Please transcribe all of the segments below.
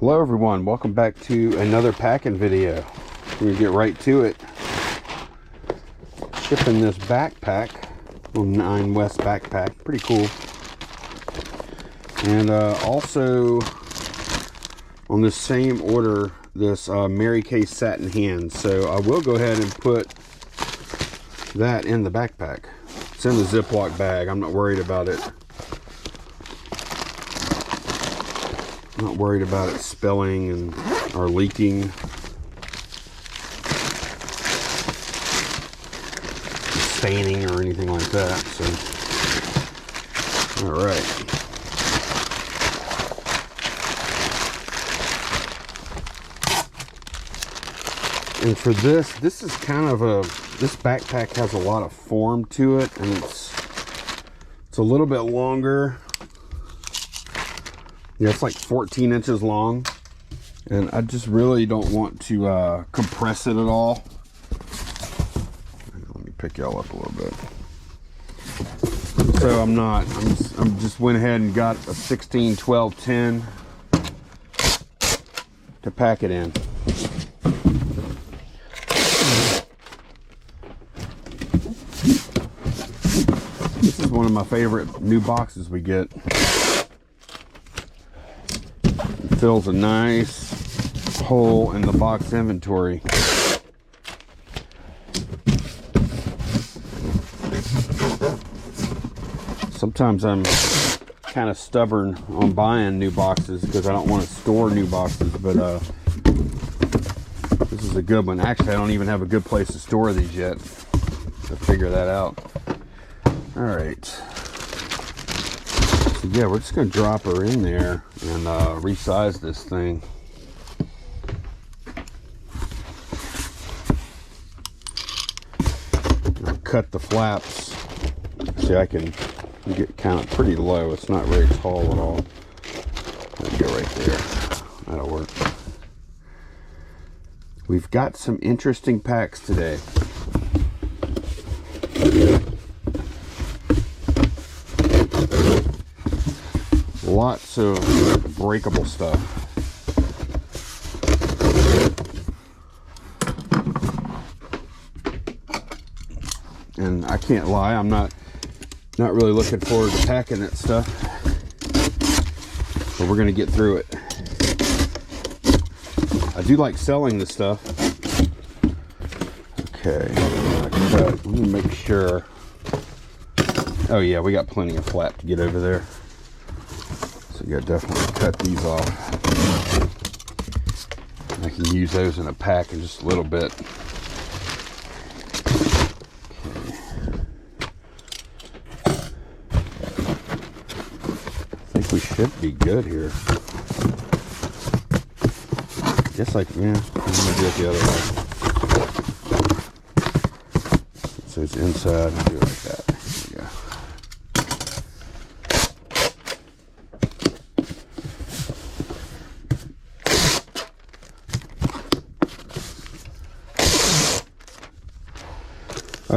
Hello everyone, welcome back to another packing video. We're gonna get right to it. Shipping this backpack, little 9 West backpack, pretty cool. And also on this same order, this Mary Kay satin hands. So I will go ahead and put that in the backpack. It's in the Ziploc bag, I'm not worried about it. Not worried about it spilling and or leaking. Staining or anything like that. So, all right. And for this is kind of this backpack has a lot of form to it, and it's a little bit longer. Yeah, it's like 14 inches long, and I just really don't want to compress it at all. Let me pick y'all up a little bit. So I'm just went ahead and got a 16, 12, 10 to pack it in. This is one of my favorite new boxes we get. Fills a nice hole in the box inventory. Sometimes I'm kind of stubborn on buying new boxes because I don't want to store new boxes, but this is a good one. Actually, I don't even have a good place to store these yet. To figure that out. All right. Yeah, we're just going to drop her in there and resize this thing. I'll cut the flaps. See, I can get kind of pretty low. It's not very tall at all. Let's go right there. That'll work. We've got some interesting packs today. Lots of breakable stuff. And I can't lie, I'm not really looking forward to packing that stuff. But we're gonna get through it. I do like selling this stuff. Okay, let me make sure. Oh yeah, we got plenty of flap to get over there. So you gotta definitely cut these off. I can use those in a pack in just a little bit. Okay. I think we should be good here. Guess I'm gonna do it the other way. So it's inside and do it like that. There we go.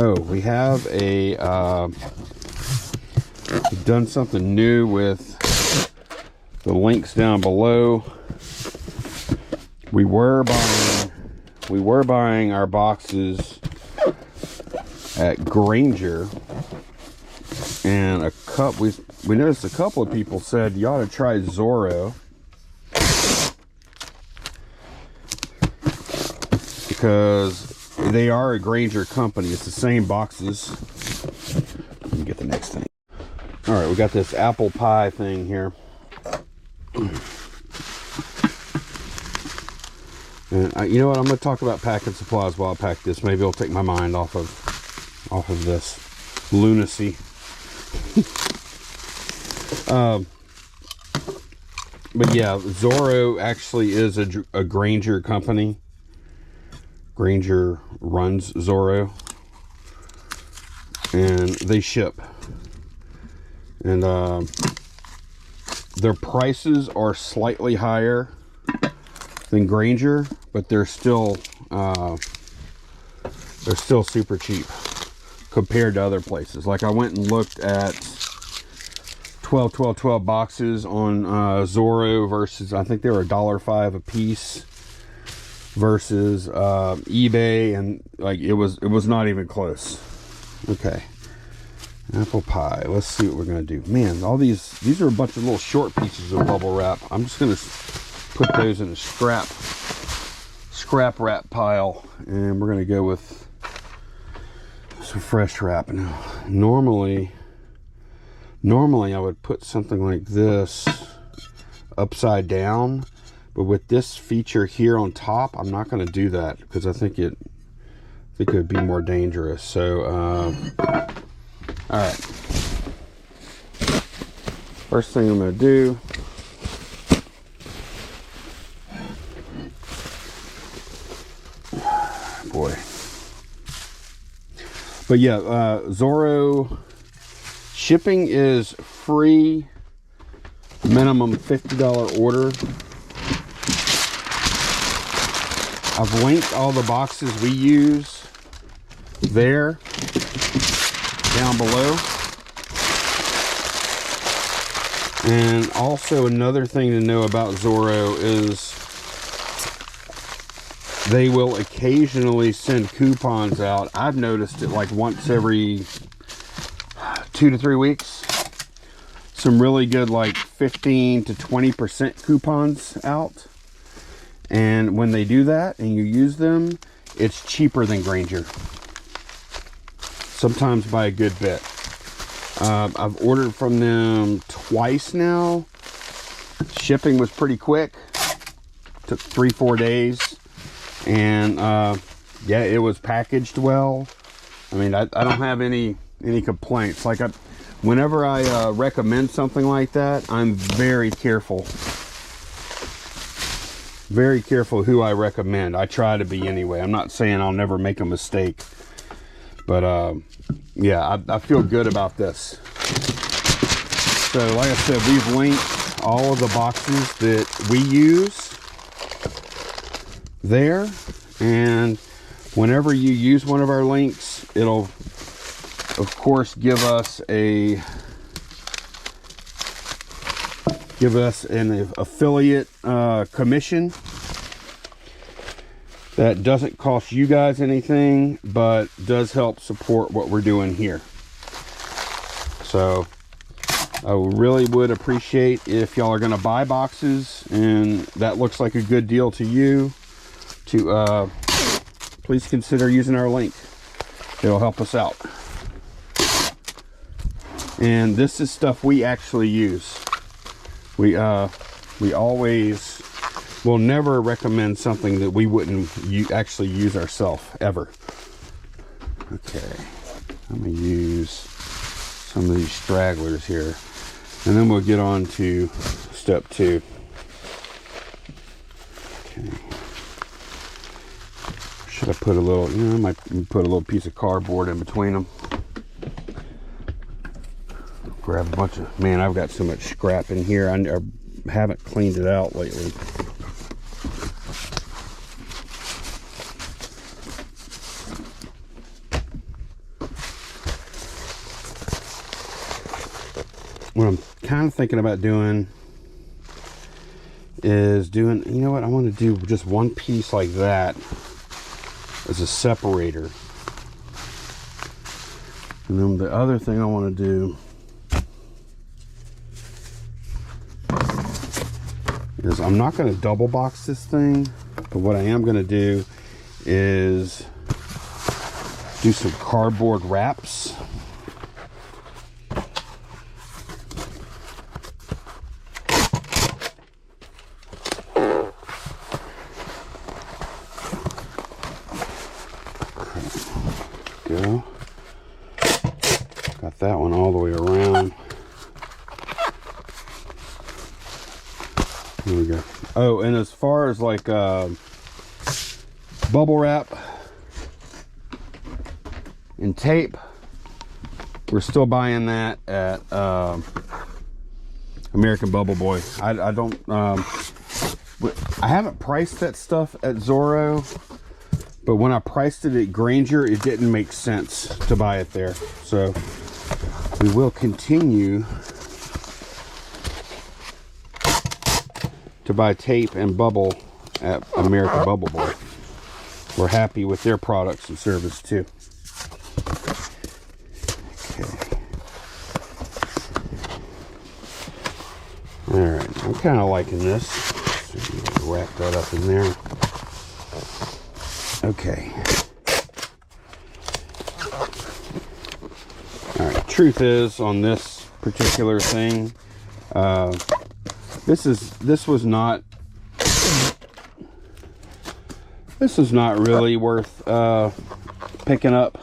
Oh, we have we've done something new with the links down below. We were buying our boxes at Grainger, and we noticed a couple of people said you ought to try Zorro because they are a Grainger company. It's the same boxes. Let me get the next thing. All right, we got this apple pie thing here. And you know what? I'm going to talk about packing supplies while I pack this. Maybe it'll take my mind off of this lunacy. But yeah, Zorro actually is a Grainger company. Grainger runs Zorro, and they ship, and their prices are slightly higher than Grainger, but they're still super cheap compared to other places. Like I went and looked at 12, 12, 12 boxes on Zorro versus, I think they were $1.05 a piece versus eBay, and like it was not even close. Okay, apple pie. Let's see what we're gonna do. Man, all these are a bunch of little short pieces of bubble wrap. I'm just gonna put those in a scrap wrap pile, and we're gonna go with some fresh wrap. Now, normally I would put something like this upside down, but with this feature here on top, I'm not going to do that because I think it would be more dangerous. So, all right. First thing I'm going to do, boy. But yeah, Zorro shipping is free, minimum $50 order. I've linked all the boxes we use there down below. And also another thing to know about Zorro is they will occasionally send coupons out. I've noticed it like once every 2 to 3 weeks. Some really good like 15 to 20% coupons out. And when they do that and you use them, it's cheaper than Grainger. Sometimes by a good bit. I've ordered from them twice now. Shipping was pretty quick. Took 3-4 days. And yeah, it was packaged well. I mean, I don't have any complaints. Like whenever I recommend something like that, I'm very careful who I recommend. I try to be anyway. I'm not saying I'll never make a mistake, but yeah, I feel good about this. So like I said, we've linked all of the boxes that we use there, and whenever you use one of our links, it'll of course give us an affiliate commission that doesn't cost you guys anything, but does help support what we're doing here. So I really would appreciate if y'all are going to buy boxes and that looks like a good deal to you, to please consider using our link. It'll help us out. And this is stuff we actually use. We always will never recommend something that we wouldn't actually use ourselves ever. Okay, I'm gonna use some of these stragglers here, and then we'll get on to step 2. Okay. Should I put a little? I might put a little piece of cardboard in between them. Grab a bunch of, man, I've got so much scrap in here. I haven't cleaned it out lately. What I'm kind of thinking about doing is you know what, I want to do just one piece like that as a separator. And then the other thing I want to do is I'm not going to double box this thing, but what I am going to do is do some cardboard wraps. Go. Got that one all the way around. Here we go. Oh, and as far as like bubble wrap and tape, we're still buying that at American Bubble Boy. I don't I haven't priced that stuff at Zorro, but when I priced it at Grainger, it didn't make sense to buy it there. So we will continue to buy tape and bubble at American Bubble Boy. We're happy with their products and service too. Okay. Alright, I'm kind of liking this. So wrap that up in there. Okay. Alright, truth is, on this particular thing, this is not really worth picking up.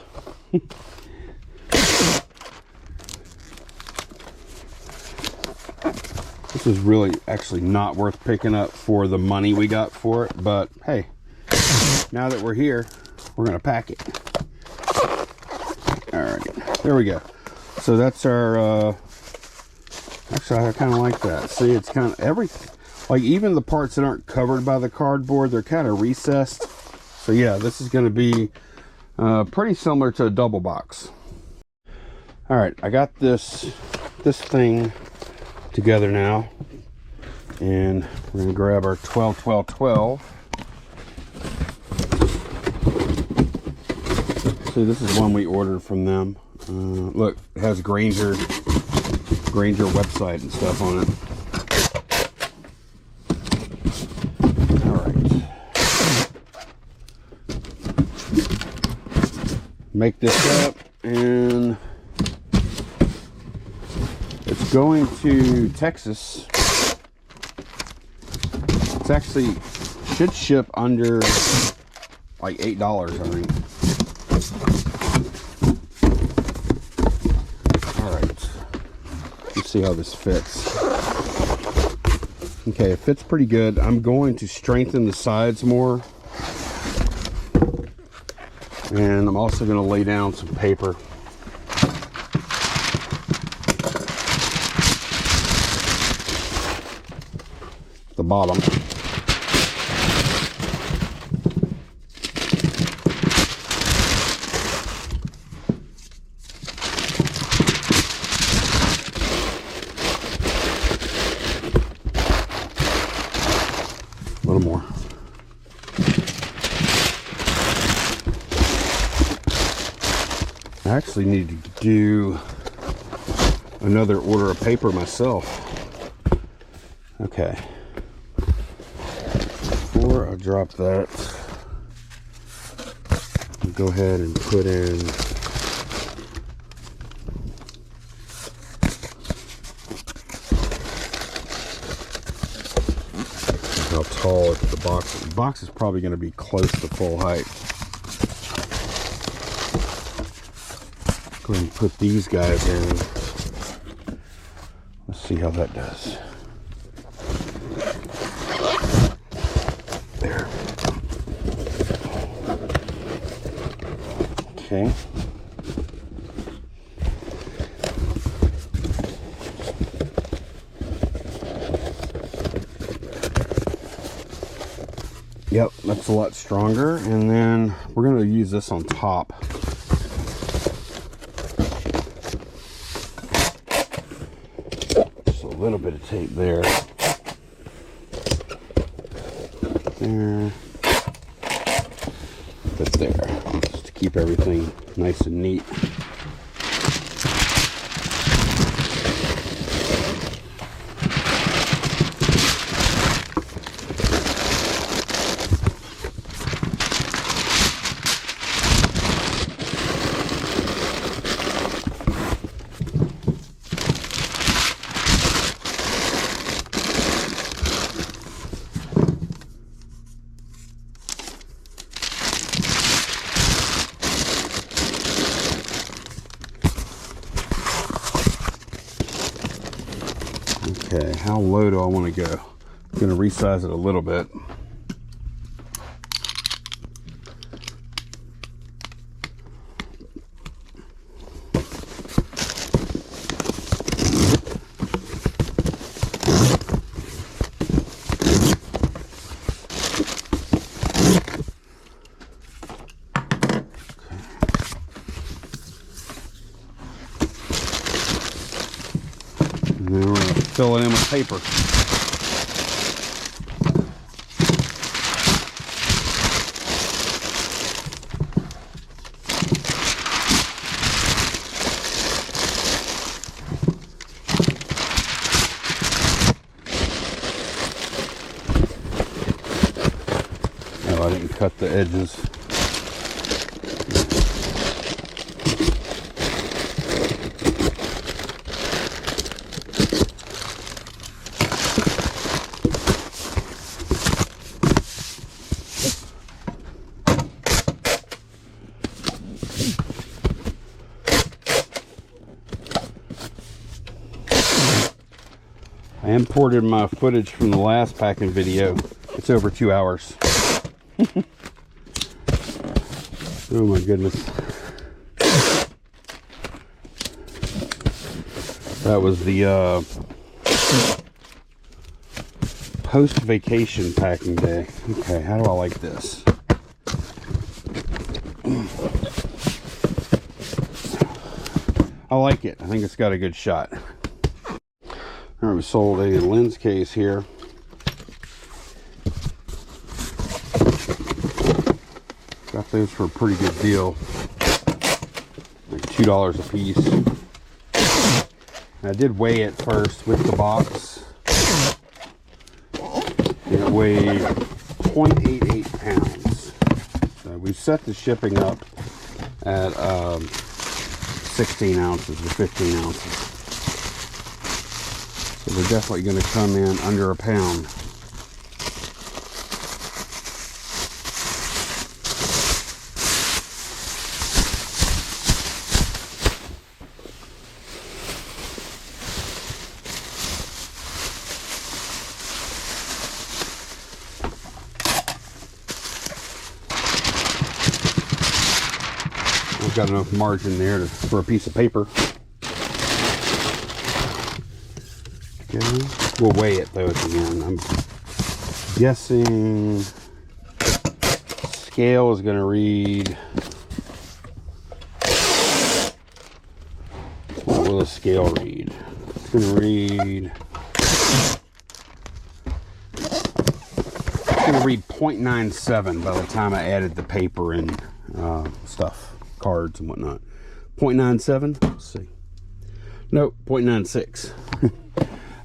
This is really actually not worth picking up for the money we got for it, but hey, now that we're here, we're gonna pack it. Alright, there we go. So that's our actually, I kind of like that. See, it's kind of everything. Like, even the parts that aren't covered by the cardboard, they're kind of recessed. So yeah, this is going to be pretty similar to a double box. All right, I got this thing together now, and we're going to grab our 12, 12, 12. See, this is one we ordered from them. Look, it has Granger website and stuff on it. Make this up, and it's going to Texas. It's actually should ship under like $8, I think. All right, let's see how this fits. Okay, it fits pretty good. I'm going to strengthen the sides more. And I'm also going to lay down some paper. The bottom. A little more. I actually need to do another order of paper myself. Okay. Before I drop that, I'll go ahead and put in how tall is the box. The box is probably going to be close to full height. Go ahead and put these guys in. Let's see how that does. There. Okay. Yep, that's a lot stronger. And then we're going to use this on top. A little bit of tape there. There. But there. Just to keep everything nice and neat. Okay, how low do I want to go? I'm going to resize it a little bit. And then we're going to fill it in with paper. I didn't cut the edges. I imported my footage from the last Packin video. It's over 2 hours. Oh my goodness. That was the post-vacation packing day. Okay, how do I like this? I like it. I think it's got a good shot. All right, we sold a lens case here. Got those for a pretty good deal. Like $2 a piece. And I did weigh it first with the box. And it weighed 0.88 pounds. So we set the shipping up at 16 ounces or 15 ounces. So they're definitely going to come in under a pound. I've got enough margin there for a piece of paper. Okay. We'll weigh it though at the end. I'm guessing scale is going to read, what will the scale read? It's going to read 0.97 by the time I added the paper and stuff, cards and whatnot. 0.97. Let's see. Nope, 0.96.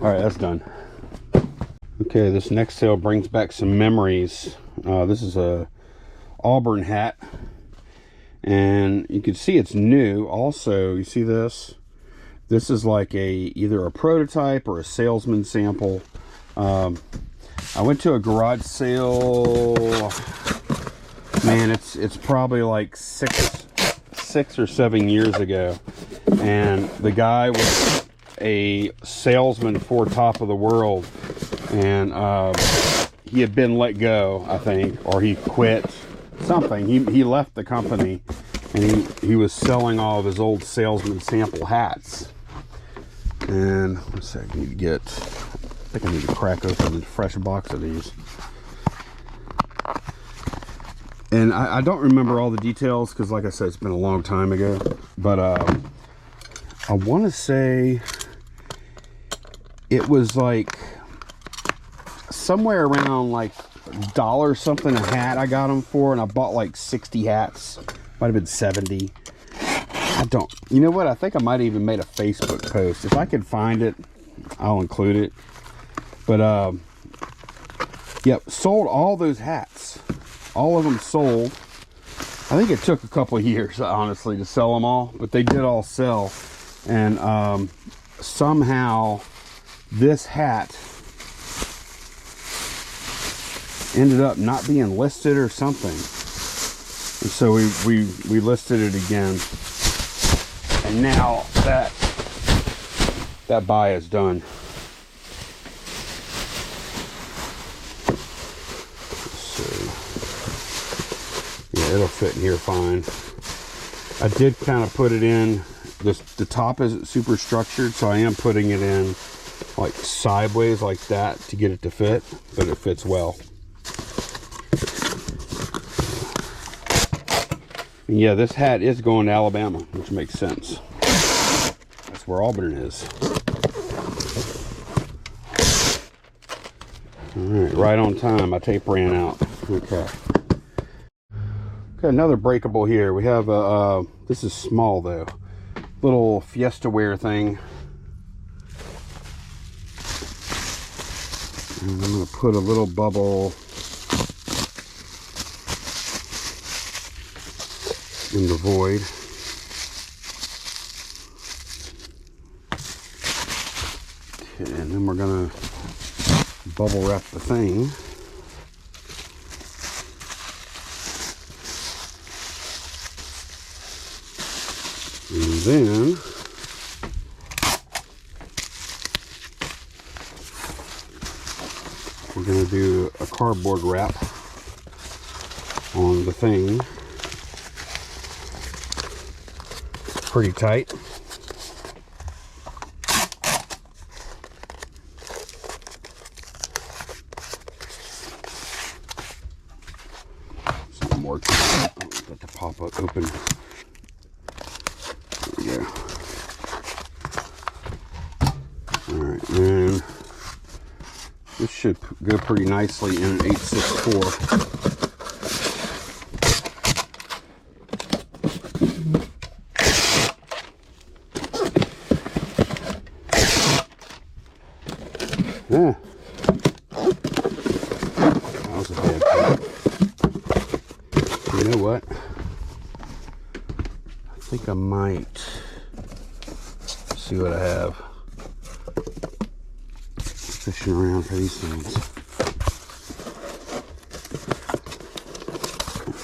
All right, that's done. Okay, this next sale brings back some memories. This is a Auburn hat, and you can see it's new. Also, you see this? This is like either a prototype or a salesman sample. I went to a garage sale. Man, it's probably like six or 7 years ago, and the guy was a salesman for Top of the World, and he had been let go, I think, or he quit something. He left the company, and he was selling all of his old salesman sample hats. And let's see, I think I need to crack open a fresh box of these. And I don't remember all the details because, like I said, it's been a long time ago. But I want to say it was like somewhere around like $1 something a hat I got them for, and I bought like 60 hats. Might have been 70. I don't. You know what? I think I might have even made a Facebook post. If I can find it, I'll include it. But yep, sold all those hats. All of them sold. I think it took a couple of years, honestly, to sell them all, but they did all sell. And somehow this hat ended up not being listed or something. And so we listed it again. And now that buy is done. It'll fit in here fine. I did kind of put it in, the top isn't super structured, so I am putting it in like sideways like that to get it to fit, but it fits well. And yeah, this hat is going to Alabama, which makes sense. That's where Auburn is. All right, right on time. My tape ran out. Okay. Got another breakable here. We have a, this is small though, little Fiesta wear thing. And I'm going to put a little bubble in the void. Okay, and then we're gonna bubble wrap the thing. And then we're going to do a cardboard wrap on the thing. Pretty tight. Some more to let the pop up open. There we go. Alright, and this should go pretty nicely in an 864. Yeah. That was a bad thing. You know what? I think I might see what I have. Fishing around for these things.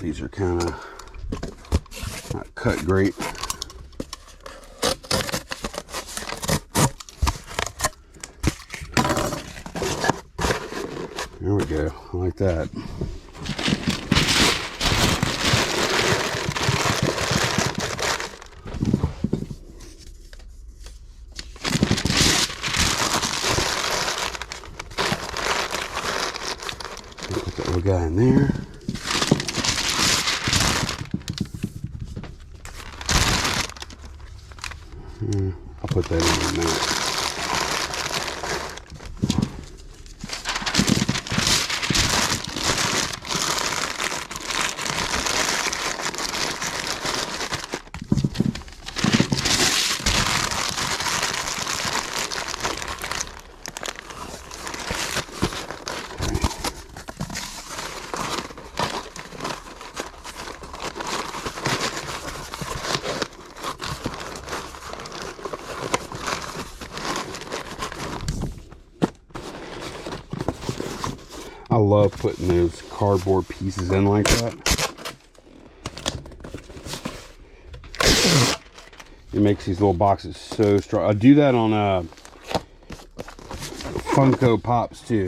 These are kind of not cut great. There we go. I like that. Put that little guy in there. I'll put that in a minute. I love putting those cardboard pieces in like that. It makes these little boxes so strong. I do that on Funko Pops too.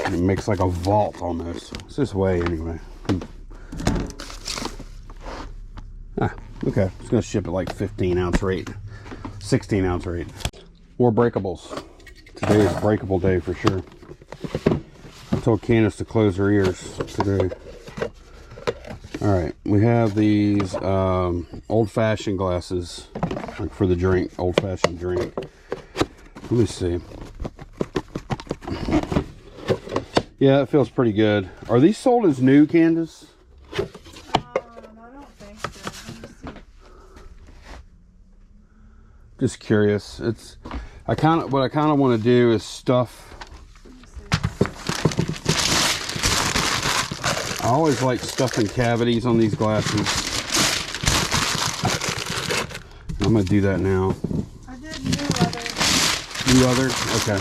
And it makes like a vault almost. It's this way anyway. Okay. It's gonna ship at like 15-ounce rate, 16-ounce rate. More breakables. Today is breakable day for sure. I told Candace to close her ears today. Alright, we have these old-fashioned glasses, like for the drink, old-fashioned drink. Let me see. Yeah, it feels pretty good. Are these sold as new, Candace? I don't think so. Let me see. Just curious. It's what I kind of want to do is stuff. I always like stuffing cavities on these glasses. I'm gonna do that now. I did new leather. New leather? Okay.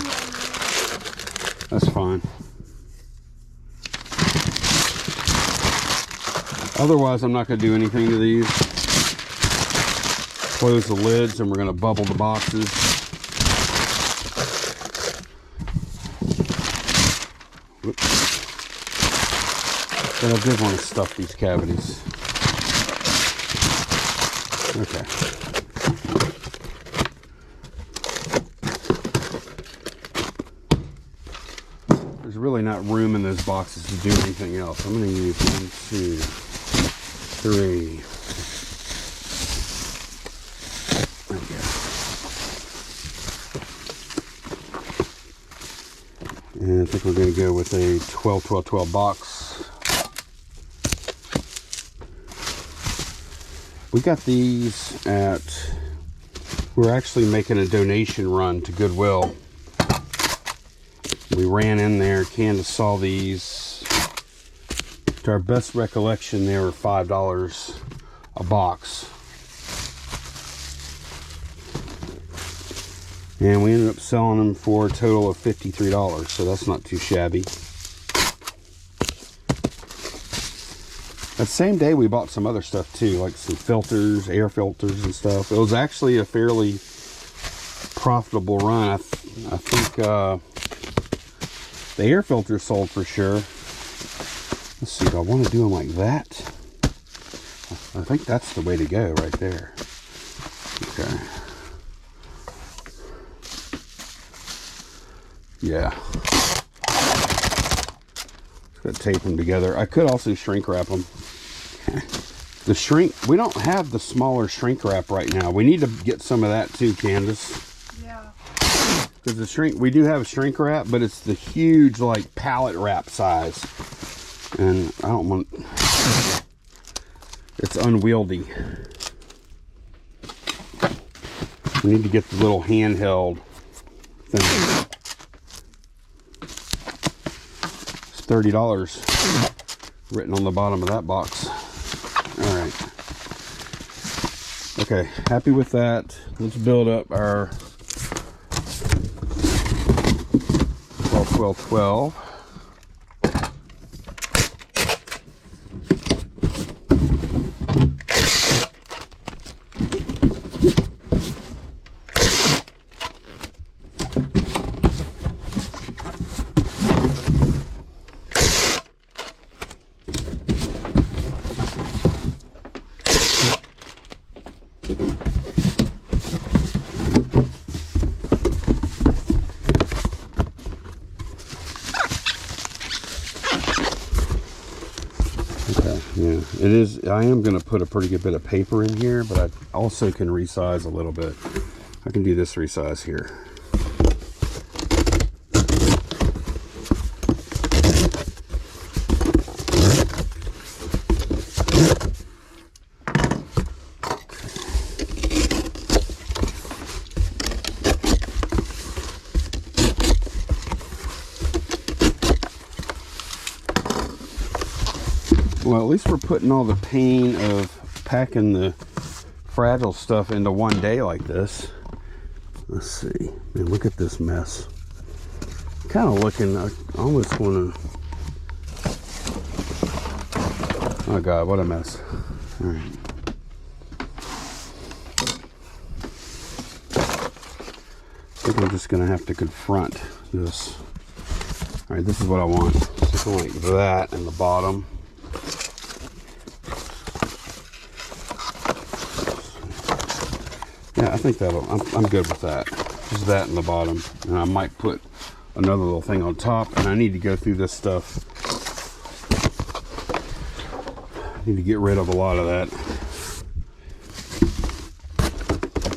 That's fine. Otherwise, I'm not gonna do anything to these. Close the lids and we're gonna bubble the boxes. But I did want to stuff these cavities. Okay. There's really not room in those boxes to do anything else. I'm going to use 1, 2, 3. Okay. And I think we're going to go with a 12-12-12 box. We got these at, we're actually making a donation run to Goodwill. We ran in there, Candace saw these, To our best recollection, they were $5 a box. And we ended up selling them for a total of $53, so that's not too shabby. That same day we bought some other stuff too, like some filters, air filters and stuff. It was actually a fairly profitable run. I think the air filters sold for sure. Let's see, do I want to do them like that? I think that's the way to go right there. Okay. Yeah. Got to tape them together. I could also shrink wrap them. The shrink, we don't have the smaller shrink wrap right now. We need to get some of that too, Candace. Yeah. Because the shrink, we do have a shrink wrap, but it's the huge like pallet wrap size. And I don't want, it's unwieldy. We need to get the little handheld thing. It's $30 written on the bottom of that box. All right. Okay, happy with that. Let's build up our 12, 12, 12. Yeah, it is. I am going to put a pretty good bit of paper in here, but I also can resize a little bit. I can do this resize here. Well, at least we're putting all the pain of packing the fragile stuff into one day like this. Let's see. Man, look at this mess. Kind of looking, I almost want to... Oh God, what a mess. All right. I think I'm just going to have to confront this. All right, this is what I want. Something like that in the bottom. Yeah, I think that'll, I'm good with that. Just that in the bottom. And I might put another little thing on top. And I need to go through this stuff. I need to get rid of a lot of that.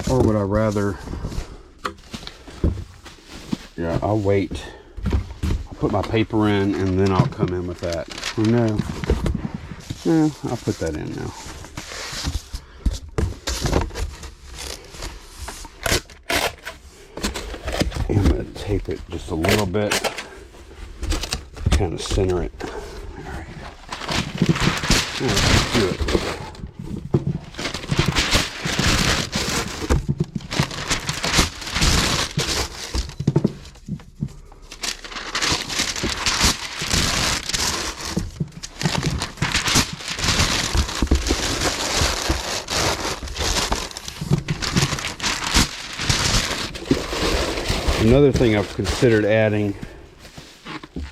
Or would I rather... Yeah, I'll wait. I'll put my paper in and then I'll come in with that. Oh, no. No, I'll put that in now. I'm going to tape it just a little bit, kind of center it. All right. Let's do it. Another thing I've considered adding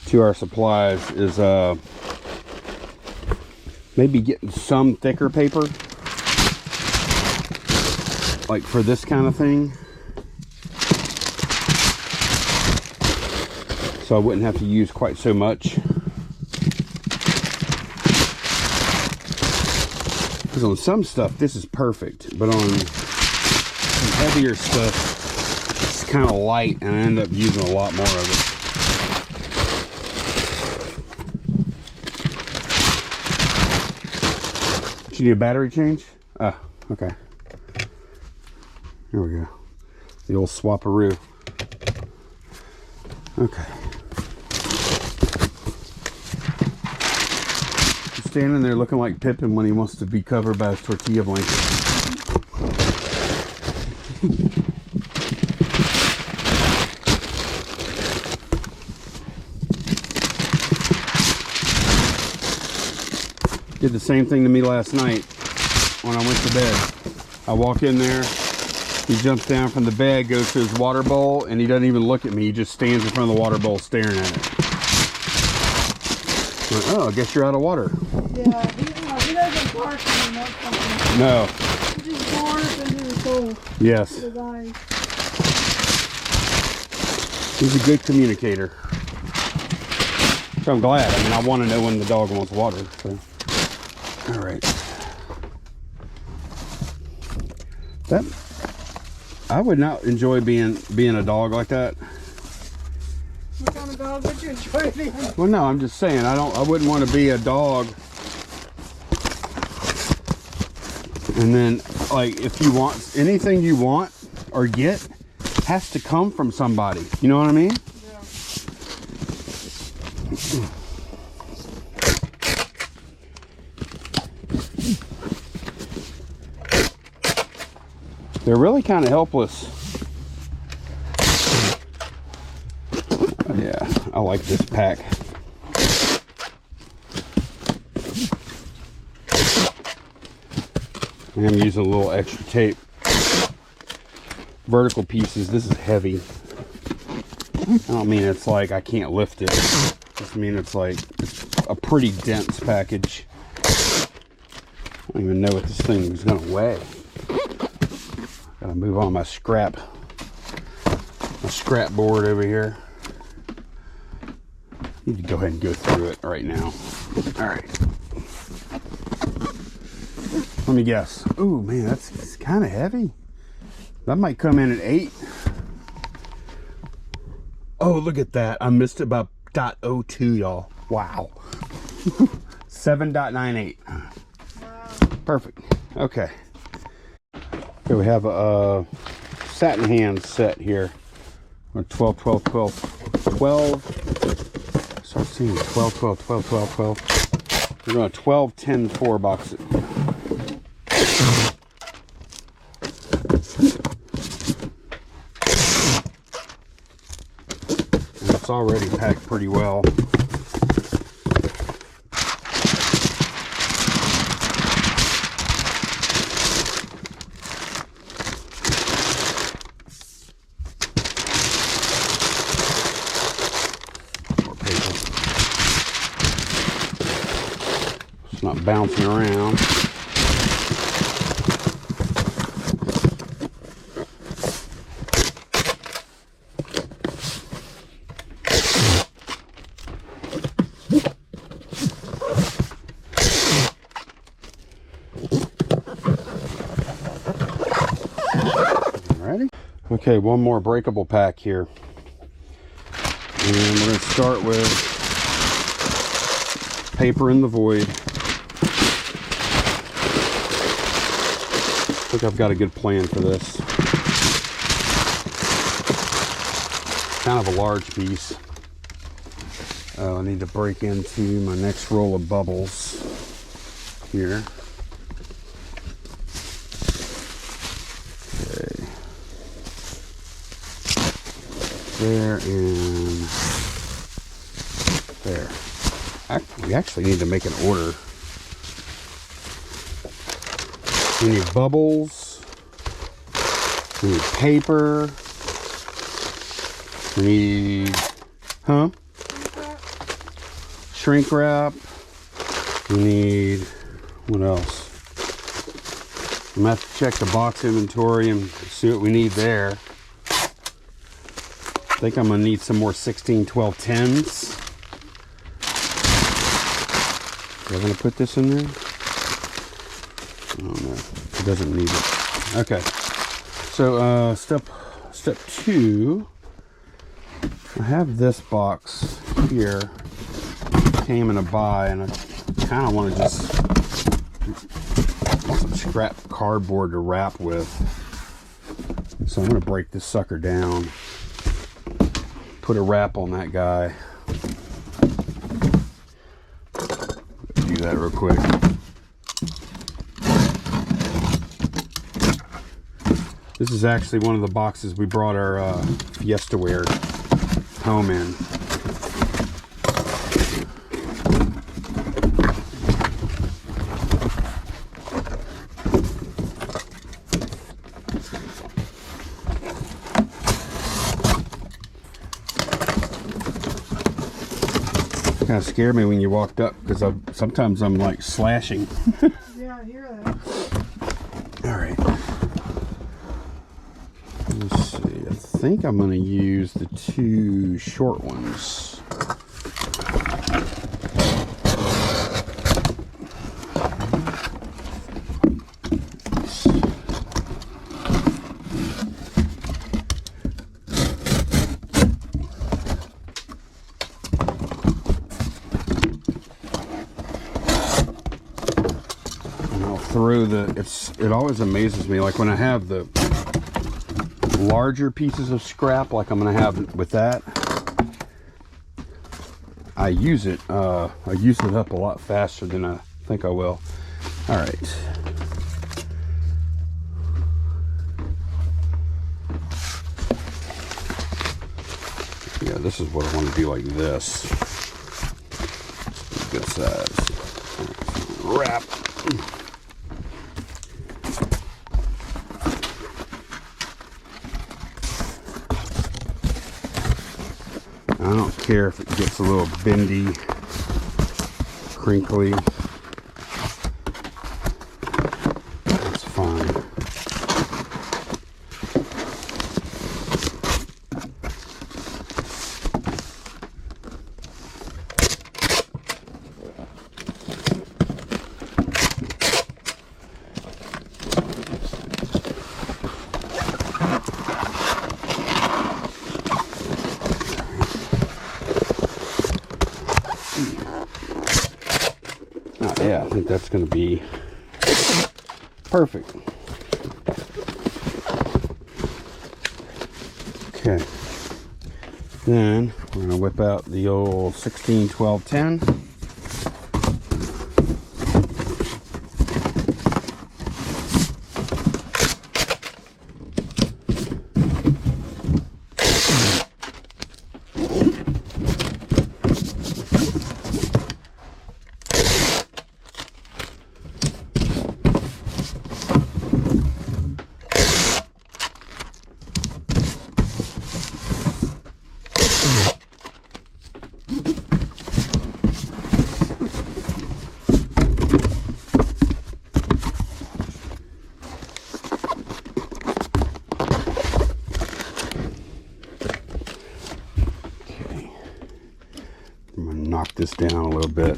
to our supplies is maybe getting some thicker paper, like for this kind of thing, so I wouldn't have to use quite so much. Because on some stuff this is perfect, but on some heavier stuff kind of light and I end up using a lot more of it. Did you need a battery change? Ah, okay. Here we go. The old swapperoo. Okay. standing there looking like Pippin when he wants to be covered by his tortilla blanket. Did the same thing to me last night when I went to bed. I walk in there, he jumps down from the bed, goes to his water bowl, and he doesn't even look at me. He just stands in front of the water bowl staring at it. Like, oh, I guess you're out of water. Yeah, he doesn't bark anymore. No. He just barks into the soul. Yes. His eyes. He's a good communicator. So I'm glad. I mean, I want to know when the dog wants water. So. All right. That I would not enjoy being a dog like that. What kind of dog would you enjoy being? Well, no, I'm just saying I wouldn't want to be a dog. And then, like, if you want anything you want or get, has to come from somebody. You know what I mean? Yeah. They're really kind of helpless. Yeah, I like this pack. I'm using a little extra tape. Vertical pieces. This is heavy. I don't mean it's like I can't lift it. I just mean it's like it's a pretty dense package. I don't even know what this thing is going to weigh. Gotta move on my scrap board over here. Need to go ahead and go through it right now. All right. Let me guess. Ooh, man, that's kind of heavy. That might come in at 8. Oh, look at that. I missed it by 0.02, y'all. Wow. 7.98. Wow. Perfect. Okay. Okay, we have a satin hand set here. 12, 12, 12, 12. Start seeing 12, 12, 12, 12, 12. We're going to 12, 10, 4 box it. And it's already packed pretty well. Not bouncing around. Alrighty. Okay, one more breakable pack here. And we're going to start with Paper in the Void. I think I've got a good plan for this. Kind of a large piece. I need to break into my next roll of bubbles here. Okay. There and there. We actually need to make an order. We need bubbles. We need paper. We need, shrink wrap. We need, what else? I'm going to have to check the box inventory and see what we need there. I think I'm going to need some more 16, 12, 10s. Am I going to put this in there? I don't know. It doesn't need it. Okay. So step 2. I have this box here. Came in a buy, and I kind of want to just some scrap cardboard to wrap with. So I'm going to break this sucker down. Put a wrap on that guy. Do that real quick. This is actually one of the boxes we brought our Fiestaware home in. Kind of scared me when you walked up because sometimes I'm like slashing. Yeah, I hear that. All right. Let's see. I think I'm going to use the 2 short ones. Through it always amazes me, like when I have the larger pieces of scrap like I'm gonna have with that, I use it up a lot faster than I think I will. All right, yeah, this is what I want to do, like this. Good size. Wrap. I don't care if it gets a little bendy, crinkly. That's fine. Yeah, I think that's going to be perfect. Okay. Then we're going to whip out the old 16, 12, 10. I'm going to knock this down a little bit.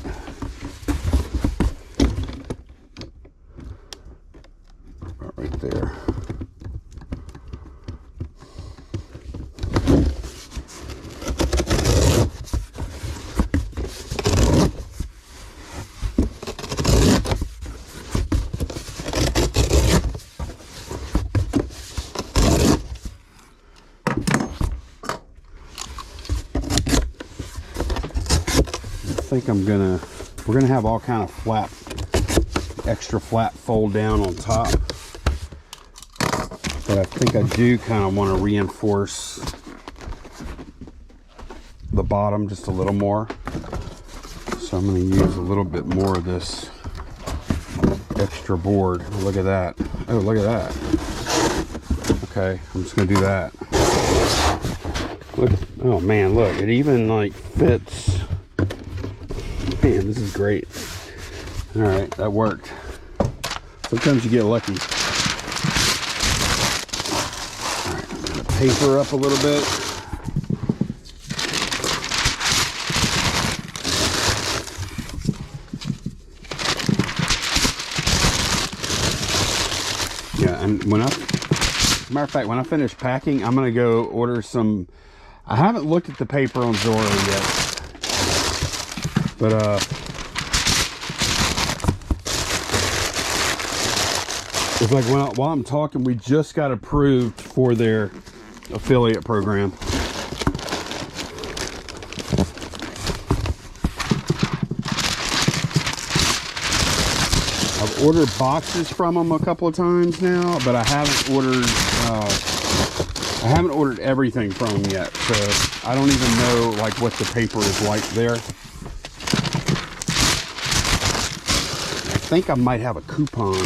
About right there. I think we're gonna have all kind of extra flap fold down on top, but I think I do kind of want to reinforce the bottom just a little more, so I'm going to use a little bit more of this extra board. Oh, look at that. Oh, look at that. Okay, I'm just gonna do that. Look, oh man, look, it even like fits. Man, this is great. All right, that worked. Sometimes you get lucky. All right, I'm gonna paper up a little bit. Yeah, and matter of fact, when I finish packing, I'm gonna go order some. I haven't looked at the paper on Zoro yet. But it's like while I'm talking, we just got approved for their affiliate program. ordered boxes from them a couple of times now, but I haven't ordered everything from them yet, so I don't even know like what the paper is like there. I think I might have a coupon.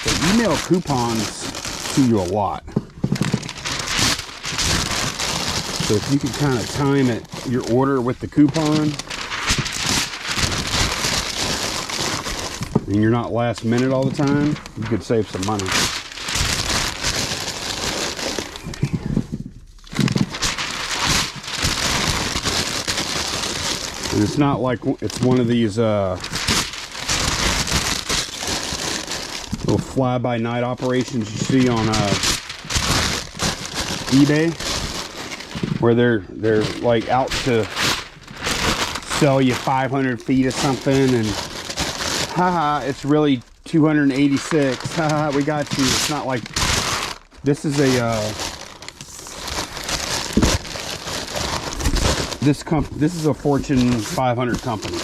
They email coupons to you a lot. So if you can kind of time it, your order with the coupon, and you're not last minute all the time, you could save some money. And it's not like it's one of these little fly-by-night operations you see on eBay, where they're like out to sell you 500 feet of something, and haha, it's really 286. Haha, we got you. It's not like this is a this is a Fortune 500 company.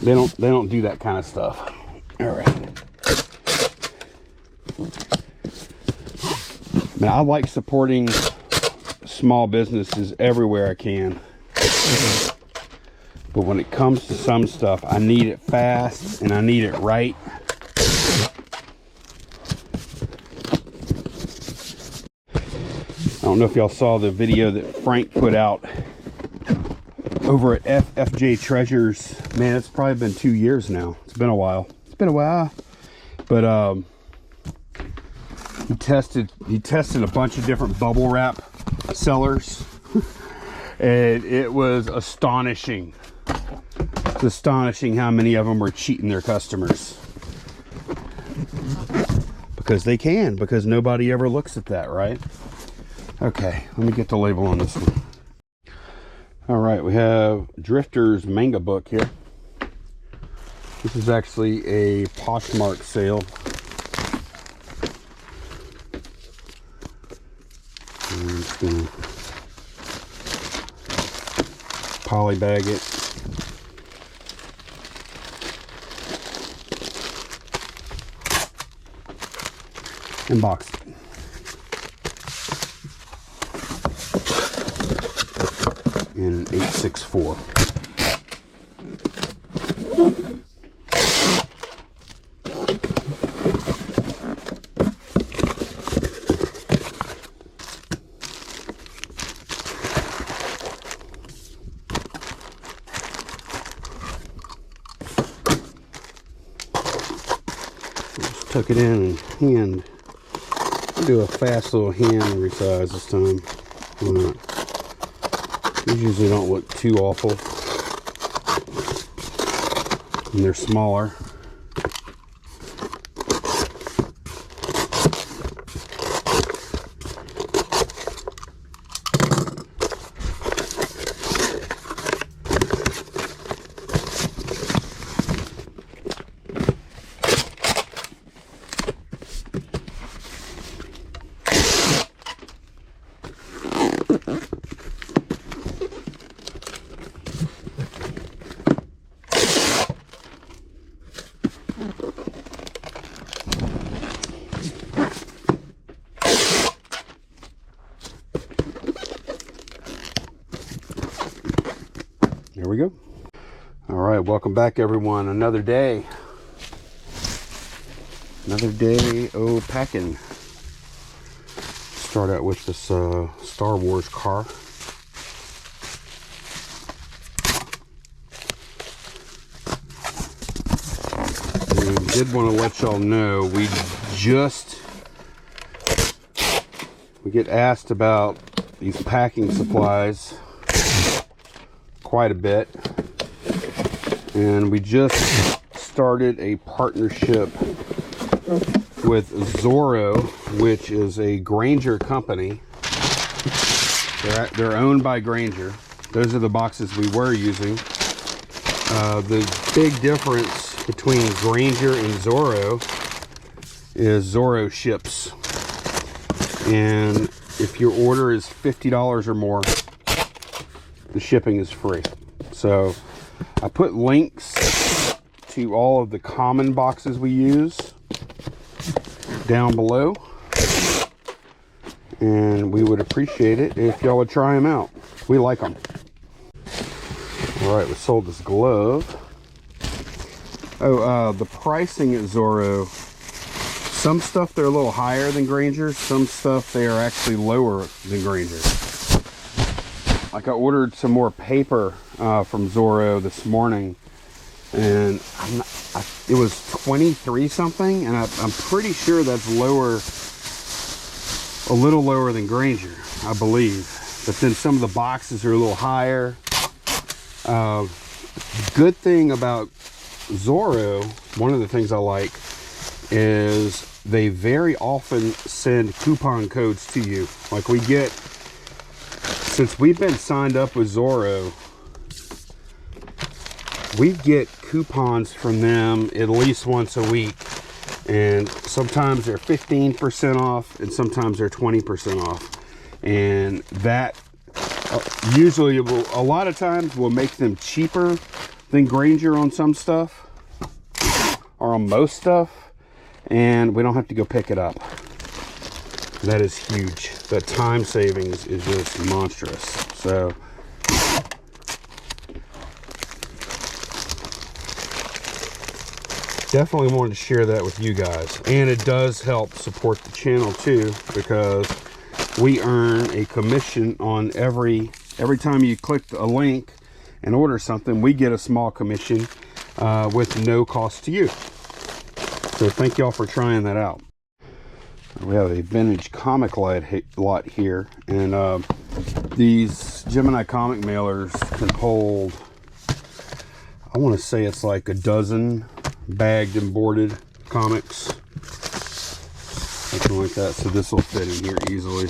They don't do that kind of stuff. All right. Now, I like supporting small businesses everywhere I can. But when it comes to some stuff, I need it fast and I need it right. I don't know if y'all saw the video that Frank put out over at FFJ Treasures. Man, it's probably been 2 years now. It's been a while. It's been a while. But he tested a bunch of different bubble wrap sellers. And it was astonishing. It's astonishing how many of them were cheating their customers. Because they can, because nobody ever looks at that, right? Okay, let me get the label on this one. All right, we have Drifter's manga book here. This is actually a Poshmark sale. I'm just gonna poly bag it. And box it. In an 864. Just tuck it in and do a fast little hand resize this time. Why not? These usually don't look too awful when they're smaller. There we go. All right, welcome back everyone. Another day of packing. Start out with this Star Wars car. And I did want to let y'all know we get asked about these packing supplies quite a bit, and we just started a partnership with Zorro, which is a Grainger company. They're owned by Grainger. Those are the boxes we were using. The big difference between Grainger and Zorro is Zorro ships, and if your order is $50 or more, the shipping is free. So I put links to all of the common boxes we use down below. And we would appreciate it if y'all would try them out. We like them. All right, we sold this glove. Oh, the pricing at Zorro. Some stuff they're a little higher than Granger. Some stuff they are actually lower than Granger. Like I ordered some more paper from Zorro this morning, and it was 23 something, and I'm pretty sure that's lower, a little lower than Granger, I believe. But then some of the boxes are a little higher. Good thing about Zorro, one of the things I like is they very often send coupon codes to you. Like we get, since we've been signed up with Zorro, we get coupons from them at least once a week. And sometimes they're 15% off and sometimes they're 20% off. And that usually will, a lot of times will make them cheaper than Granger on some stuff or on most stuff. And we don't have to go pick it up. That is huge. The time savings is just monstrous. So definitely wanted to share that with you guys. And it does help support the channel too, because we earn a commission on every time you click a link and order something. We get a small commission with no cost to you. So thank y'all for trying that out. We have a vintage comic lot here, and these Gemini comic mailers can hold, I want to say it's like a dozen bagged and boarded comics, something like that. So this will fit in here easily.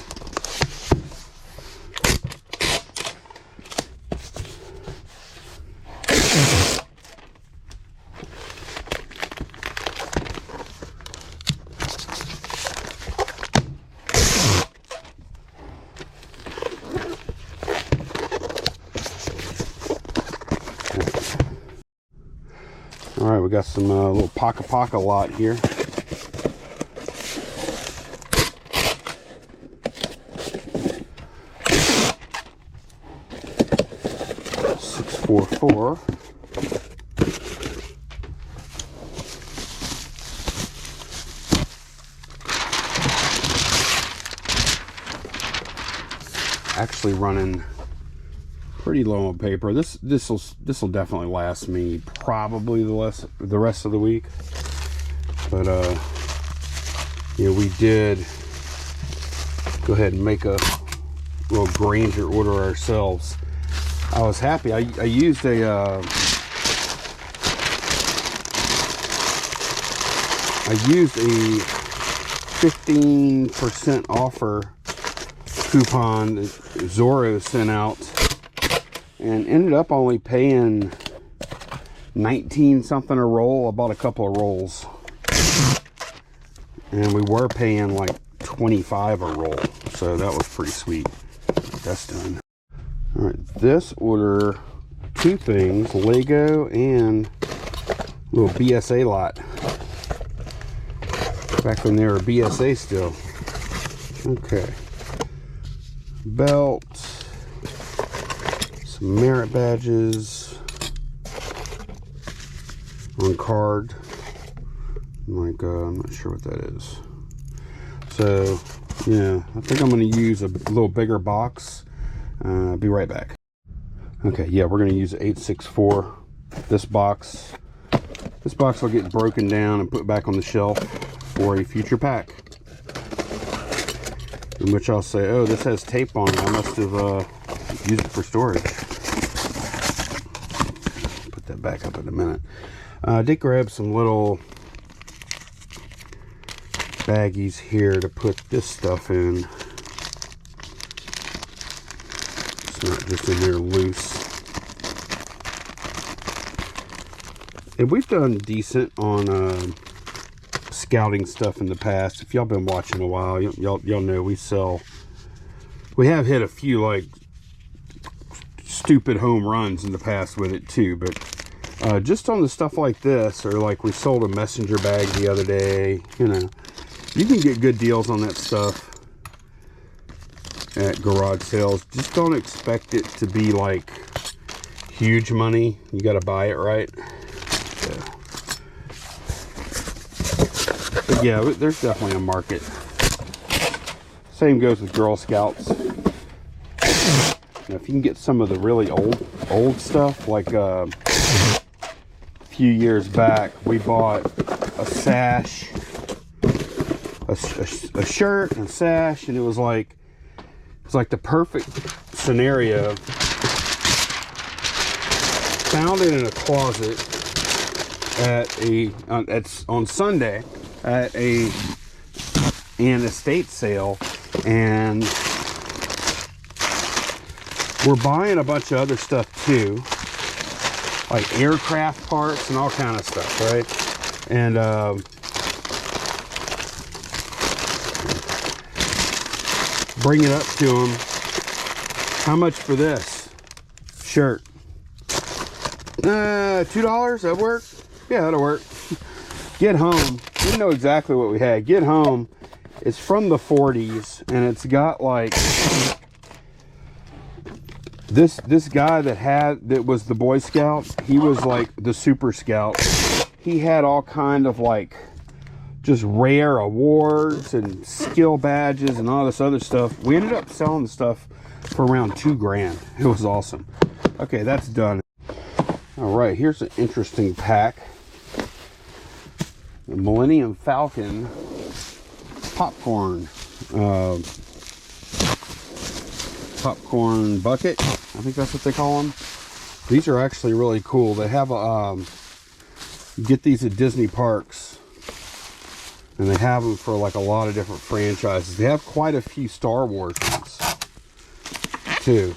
All right, we got some little Packin lot here. $644. Actually running pretty low on paper. This will definitely last me probably the rest of the week. But yeah, we did go ahead and make a little Granger order ourselves. I was happy. I used a 15% offer coupon that Zorro sent out, and ended up only paying 19 something a roll. I bought a couple of rolls, and we were paying like 25 a roll, so that was pretty sweet. That's done. All right, this order, two things, Lego and a little BSA lot, back when they were BSA still. Okay, belt, some merit badges on card, like I'm not sure what that is. So yeah, I think I'm going to use a little bigger box. Be right back. Okay, yeah, we're going to use 864. This box will get broken down and put back on the shelf for a future pack, in which I'll say, oh, this has tape on it, I must have used it for storage. Put that back up in a minute. I did grab some little baggies here to put this stuff in. It's not just in there loose. And we've done decent on scouting stuff in the past. If y'all been watching a while, y'all know we have hit a few like stupid home runs in the past with it too, but just on the stuff like this, or like we sold a messenger bag the other day, you know, you can get good deals on that stuff at garage sales. Just don't expect it to be like huge money. You got to buy it right. Yeah. But yeah, there's definitely a market. Same goes with Girl Scouts. Now, if you can get some of the really old stuff, like a few years back, we bought a sash, a shirt and a sash, and it was like the perfect scenario. Found it in a closet on Sunday at an estate sale, and we're buying a bunch of other stuff too, like aircraft parts and all kind of stuff, right? And bring it up to them. How much for this shirt? $2. That work? Yeah, that'll work. Get home. We know exactly what we had. Get home. It's from the 40s, and it's got like this guy that was the Boy Scout. He was like the Super Scout. He had all kind of like just rare awards and skill badges and all this other stuff. We ended up selling the stuff for around $2 grand. It was awesome. Okay, that's done. All right, here's an interesting pack. The Millennium Falcon popcorn bucket. I think that's what they call them. These are actually really cool. They have you get these at Disney parks, and they have them for like a lot of different franchises. They have quite a few Star Wars ones too.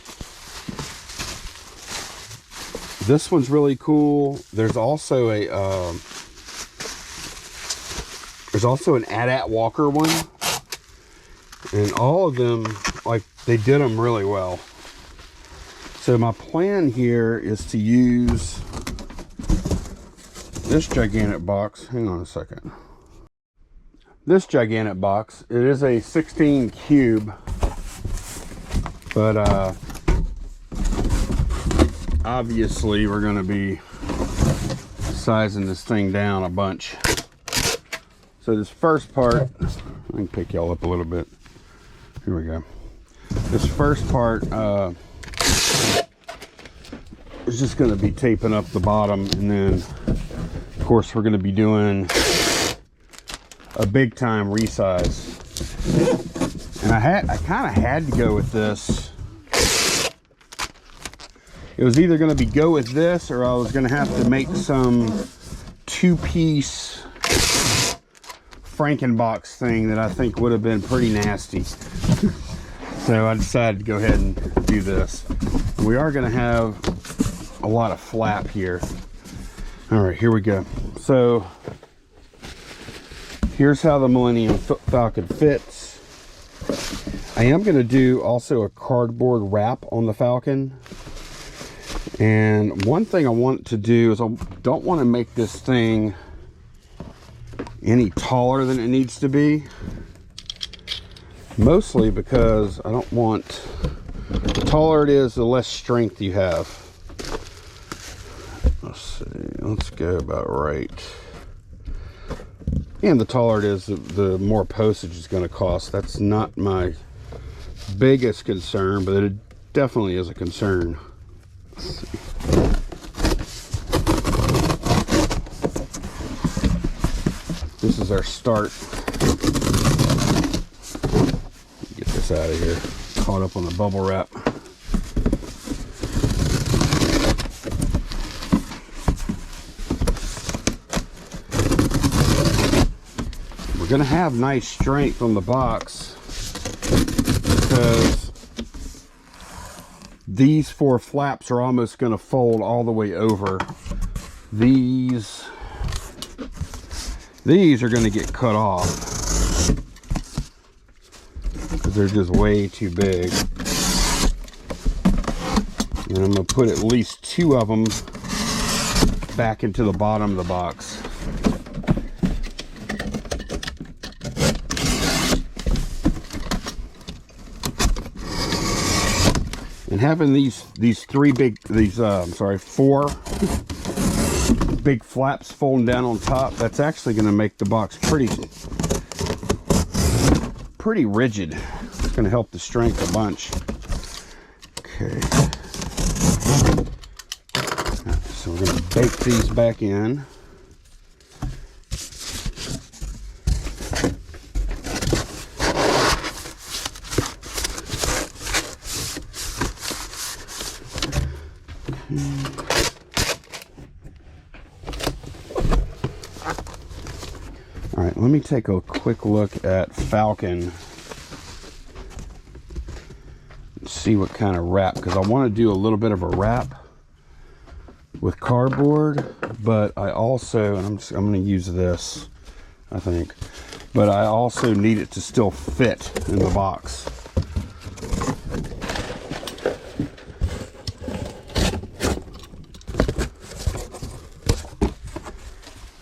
This one's really cool. There's also an AT-AT Walker one, and all of them, like, they did them really well. So my plan here is to use this gigantic box. Hang on a second. This gigantic box. It is a 16 cube, but obviously we're going to be sizing this thing down a bunch. So this first part, I can pick y'all up a little bit. Here we go. This first part is just going to be taping up the bottom, and then of course we're going to be doing a big time resize. And I kind of had to go with this. It was either going to be go with this, or I was going to have to make some two-piece Frankenbox thing that I think would have been pretty nasty. So I decided to go ahead and do this. We are going to have a lot of flap here. All right, here we go. So here's how the Millennium Falcon fits. I am going to do also a cardboard wrap on the Falcon. And one thing I want to do is I don't want to make this thing any taller than it needs to be. Mostly because I don't want, the taller it is, the less strength you have. Let's see, let's go about right. And the taller it is, the more postage is going to cost. That's not my biggest concern, but it definitely is a concern. Let's see. This is our start. Get this out of here. Caught up on the bubble wrap. We're going to have nice strength on the box because these four flaps are almost going to fold all the way over. These are going to get cut off because they're just way too big. And I'm going to put at least two of them back into the bottom of the box. And having these four big flaps folding down on top, that's actually going to make the box pretty rigid. It's going to help the strength a bunch. Okay. So we're going to bake these back in. All right, let me take a quick look at Packin and see what kind of wrap, because I want to do a little bit of a wrap with cardboard, but I also, and I'm going to use this, I think, but I also need it to still fit in the box.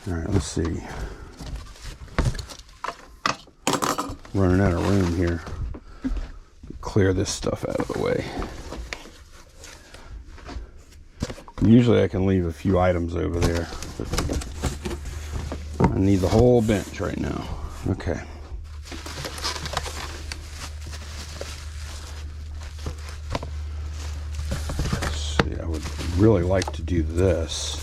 All right, let's see. Running out of room here. Clear this stuff out of the way. Usually I can leave a few items over there, but I need the whole bench right now. Okay. Let's see, I would really like to do this.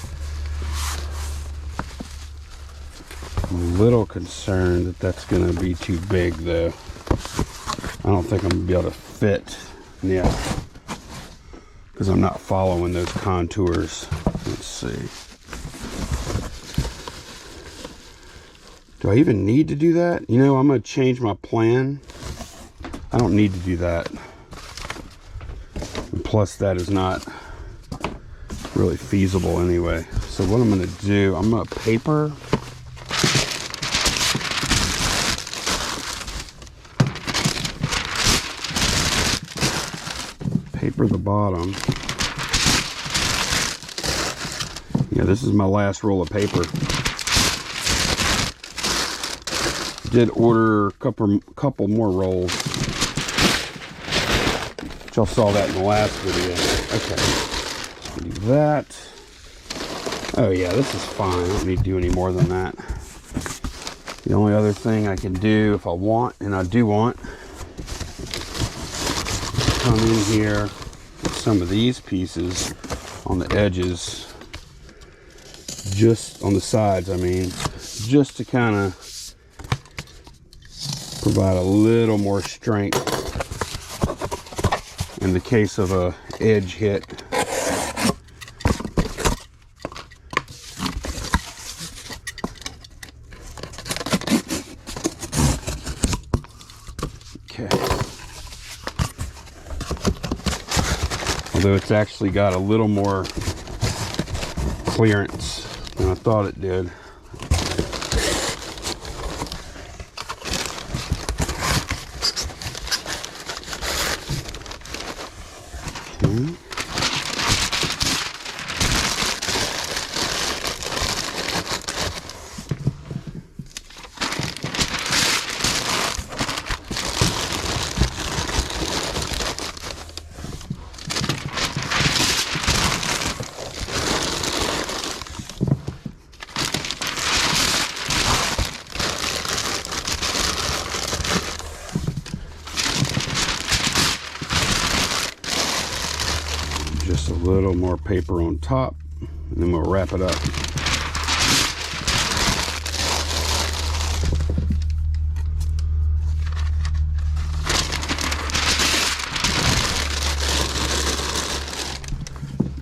I'm a little concerned that that's going to be too big, though. I don't think I'm going to be able to fit. Yeah. Because I'm not following those contours. Let's see. Do I even need to do that? You know, I'm going to change my plan. I don't need to do that. And plus, that is not really feasible anyway. So what I'm going to do, I'm going to paper the bottom. Yeah, this is my last roll of paper. Did order a couple more rolls. Y'all saw that in the last video. Okay, do that. Oh yeah, this is fine. I don't need to do any more than that. The only other thing I can do if I want, and I do want, come in here, some of these pieces on the edges, just on the sides, I mean, just to kind of provide a little more strength in the case of a edge hit. Although it's actually got a little more clearance than I thought it did. Okay. Just a little more paper on top, and then we'll wrap it up.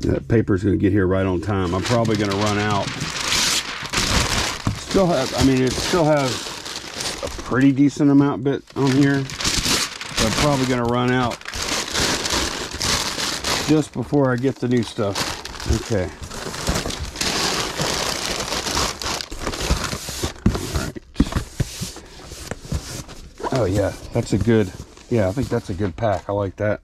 That paper's going to get here right on time. I'm probably going to run out. Still have, I mean, it still has a pretty decent amount bit on here, but I'm probably going to run out just before I get the new stuff. Okay. All right. Oh yeah, that's a good, yeah, I think that's a good pack. I like that.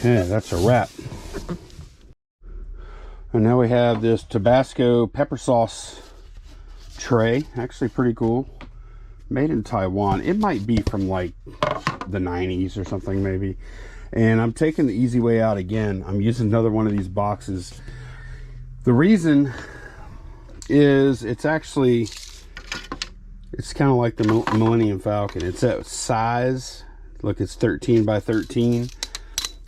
Yeah, that's a wrap. And now we have this Tabasco pepper sauce tray. Actually pretty cool. Made in Taiwan. It might be from like the 90s or something maybe. And I'm taking the easy way out again. I'm using another one of these boxes. The reason is it's kind of like the Millennium Falcon. It's that size. Look, it's 13 by 13.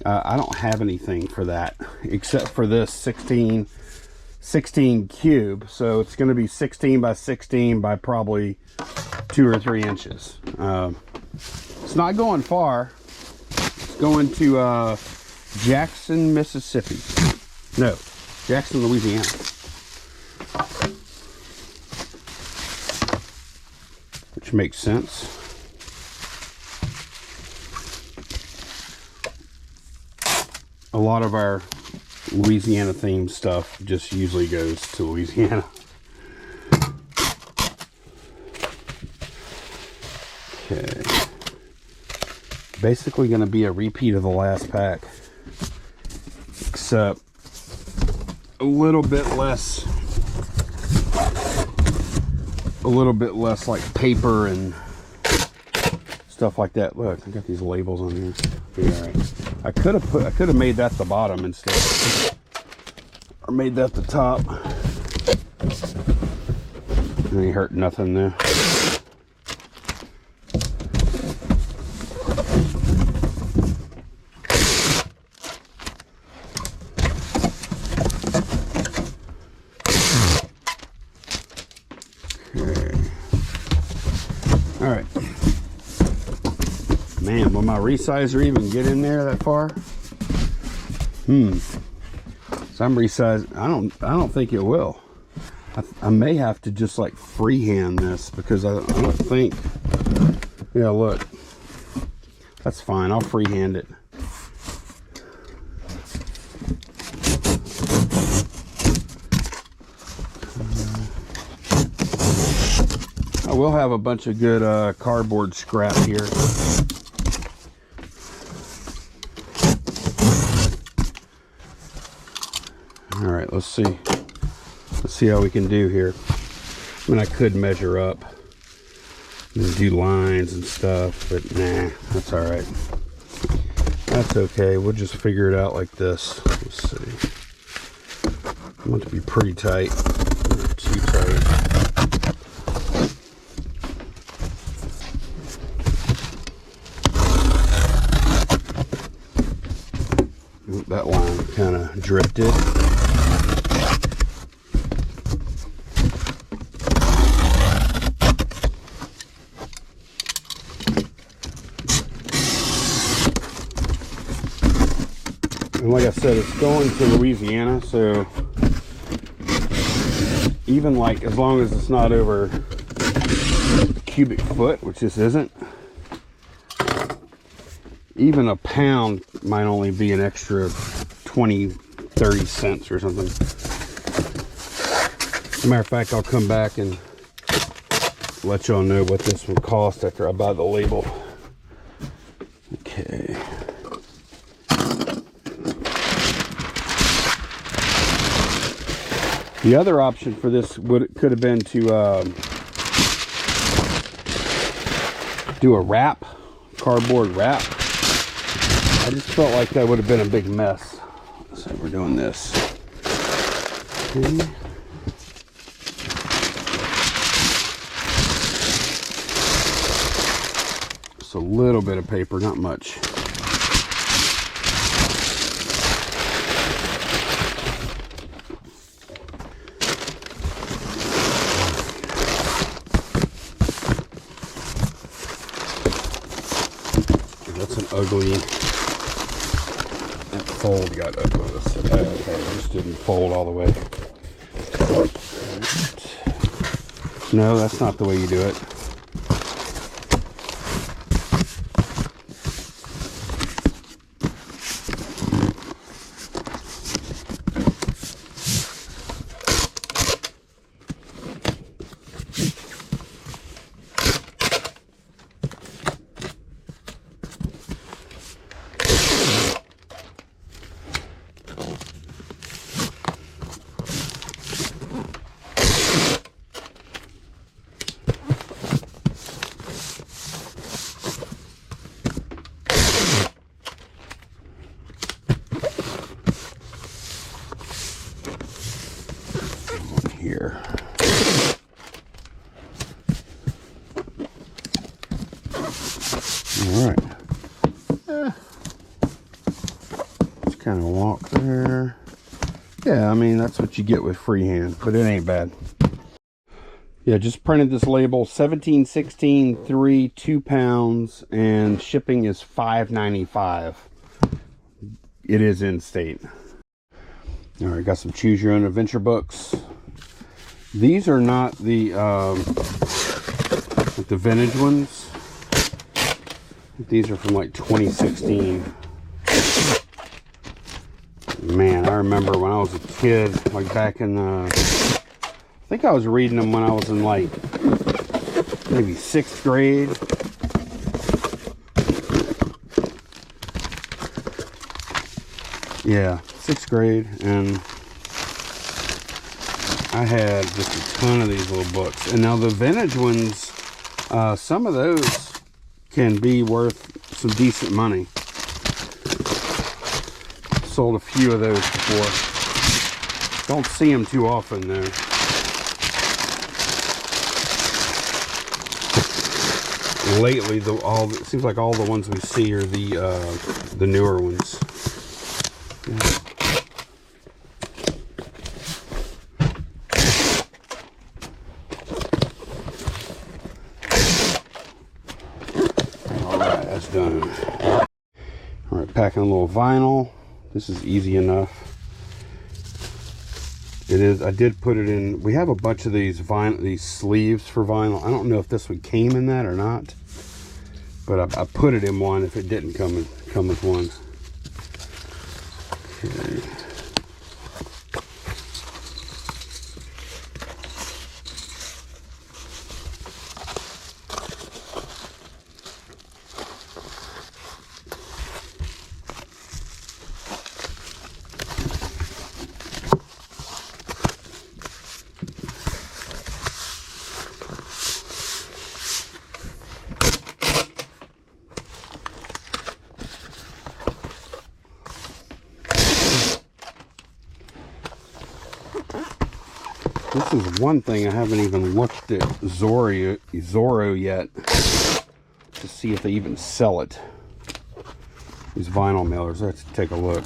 I don't have anything for that except for this 16 cube. So it's going to be 16 by 16 by probably 2 or 3 inches. It's not going far. It's going to Jackson, Mississippi. No, Jackson, Louisiana. Which makes sense. A lot of our Louisiana themed stuff just usually goes to Louisiana. Okay. Basically going to be a repeat of the last pack, except a little bit less like paper and stuff like that. Look, I got these labels on here. Be all right. I could have made that the bottom instead, or made that the top. It ain't hurt nothing there. All right. Man, will my resizer even get in there that far? Some resize. I don't think it will. I may have to just like freehand this because I don't think. Yeah, look. That's fine. I'll freehand it. I will have a bunch of good cardboard scrap here. All right, let's see how we can do here. I mean, I could measure up and do lines and stuff, but nah, that's all right. That's okay. We'll just figure it out like this. Let's see. I want it to be pretty tight, not too tight. That line kind of drifted. And like I said, it's going to Louisiana, so even like as long as it's not over a cubic foot, which this isn't, even a pound might only be an extra 20-30 cents or something. As a matter of fact, I'll come back and let y'all know what this would cost after I buy the label. Okay. The other option for this could have been to do a wrap, cardboard wrap. I just felt like that would have been a big mess. So we're doing this. Okay. Just a little bit of paper, not much. That's an ugly. That fold got ugly. Okay, it just didn't fold all the way. No, that's not the way you do it. here. All right. Just kind of walk there. Yeah, I mean, that's what you get with freehand, but it ain't bad. Yeah, just printed this label, 1716 3, 2 pounds, and shipping is $5.95. It is in state. All right, got some choose your own adventure books. These are not the vintage ones. These are from like 2016. Man, I remember when I was a kid, like back in I think I was reading them when I was in like maybe 6th grade. Yeah, 6th grade, and I had just a ton of these little books. And now the vintage ones, some of those can be worth some decent money. Sold a few of those before. Don't see them too often though. Lately, it seems like all the ones we see are the newer ones. Yeah. Alright, that's done. Alright, packing a little vinyl. This is easy enough. It is. I did put it in. We have a bunch of these sleeves for vinyl. I don't know if this one came in that or not, but I put it in one if it didn't come with one. Okay. This is one thing I haven't even looked at Zorro yet to see if they even sell it. These vinyl mailers. Let's take a look.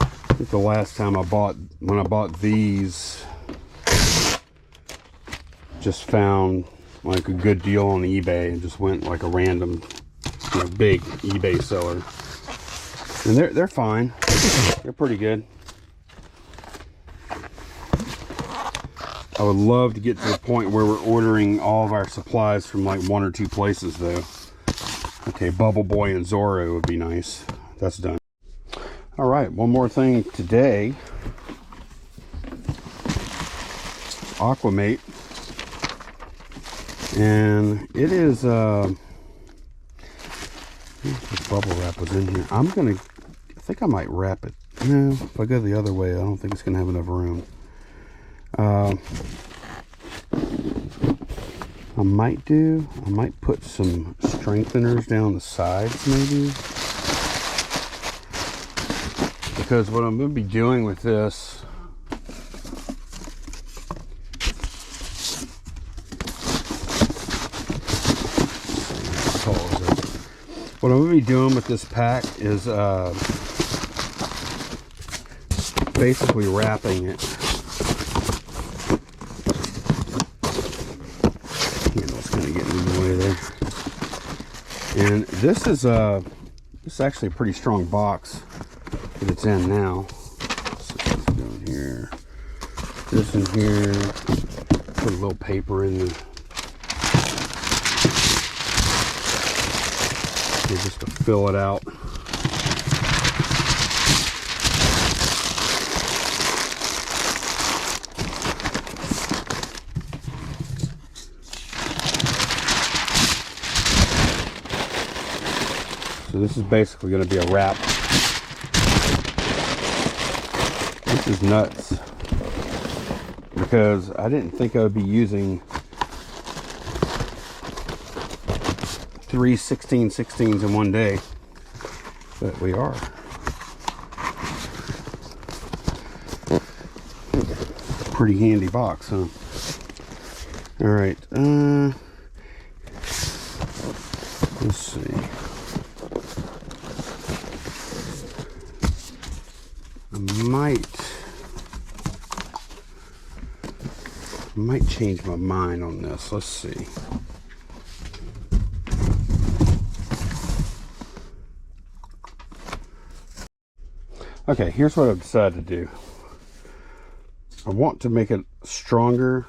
I think the last time when I bought these, just found like a good deal on eBay and just went like a random, big eBay seller. And they're fine. They're pretty good. I would love to get to the point where we're ordering all of our supplies from like 1 or 2 places though. Okay, Bubble Boy and Zorro would be nice. That's done. All right, one more thing today. Aquamate. And it is, the bubble wrap was in here. I think I might wrap it. No, if I go the other way, I don't think it's gonna have enough room. I might put some strengtheners down the sides maybe, because what I'm going to be doing with this pack is basically wrapping it. And this is actually a pretty strong box that it's in now. So let's go in here. This in here. Put a little paper in there. Just to fill it out. So this is basically going to be a wrap. This is nuts, because I didn't think I would be using 3 16/16s in one day, but we are. Pretty handy box, huh? All right. Let's see. I might change my mind on this. Let's see. Okay, here's what I've decided to do. I want to make it stronger.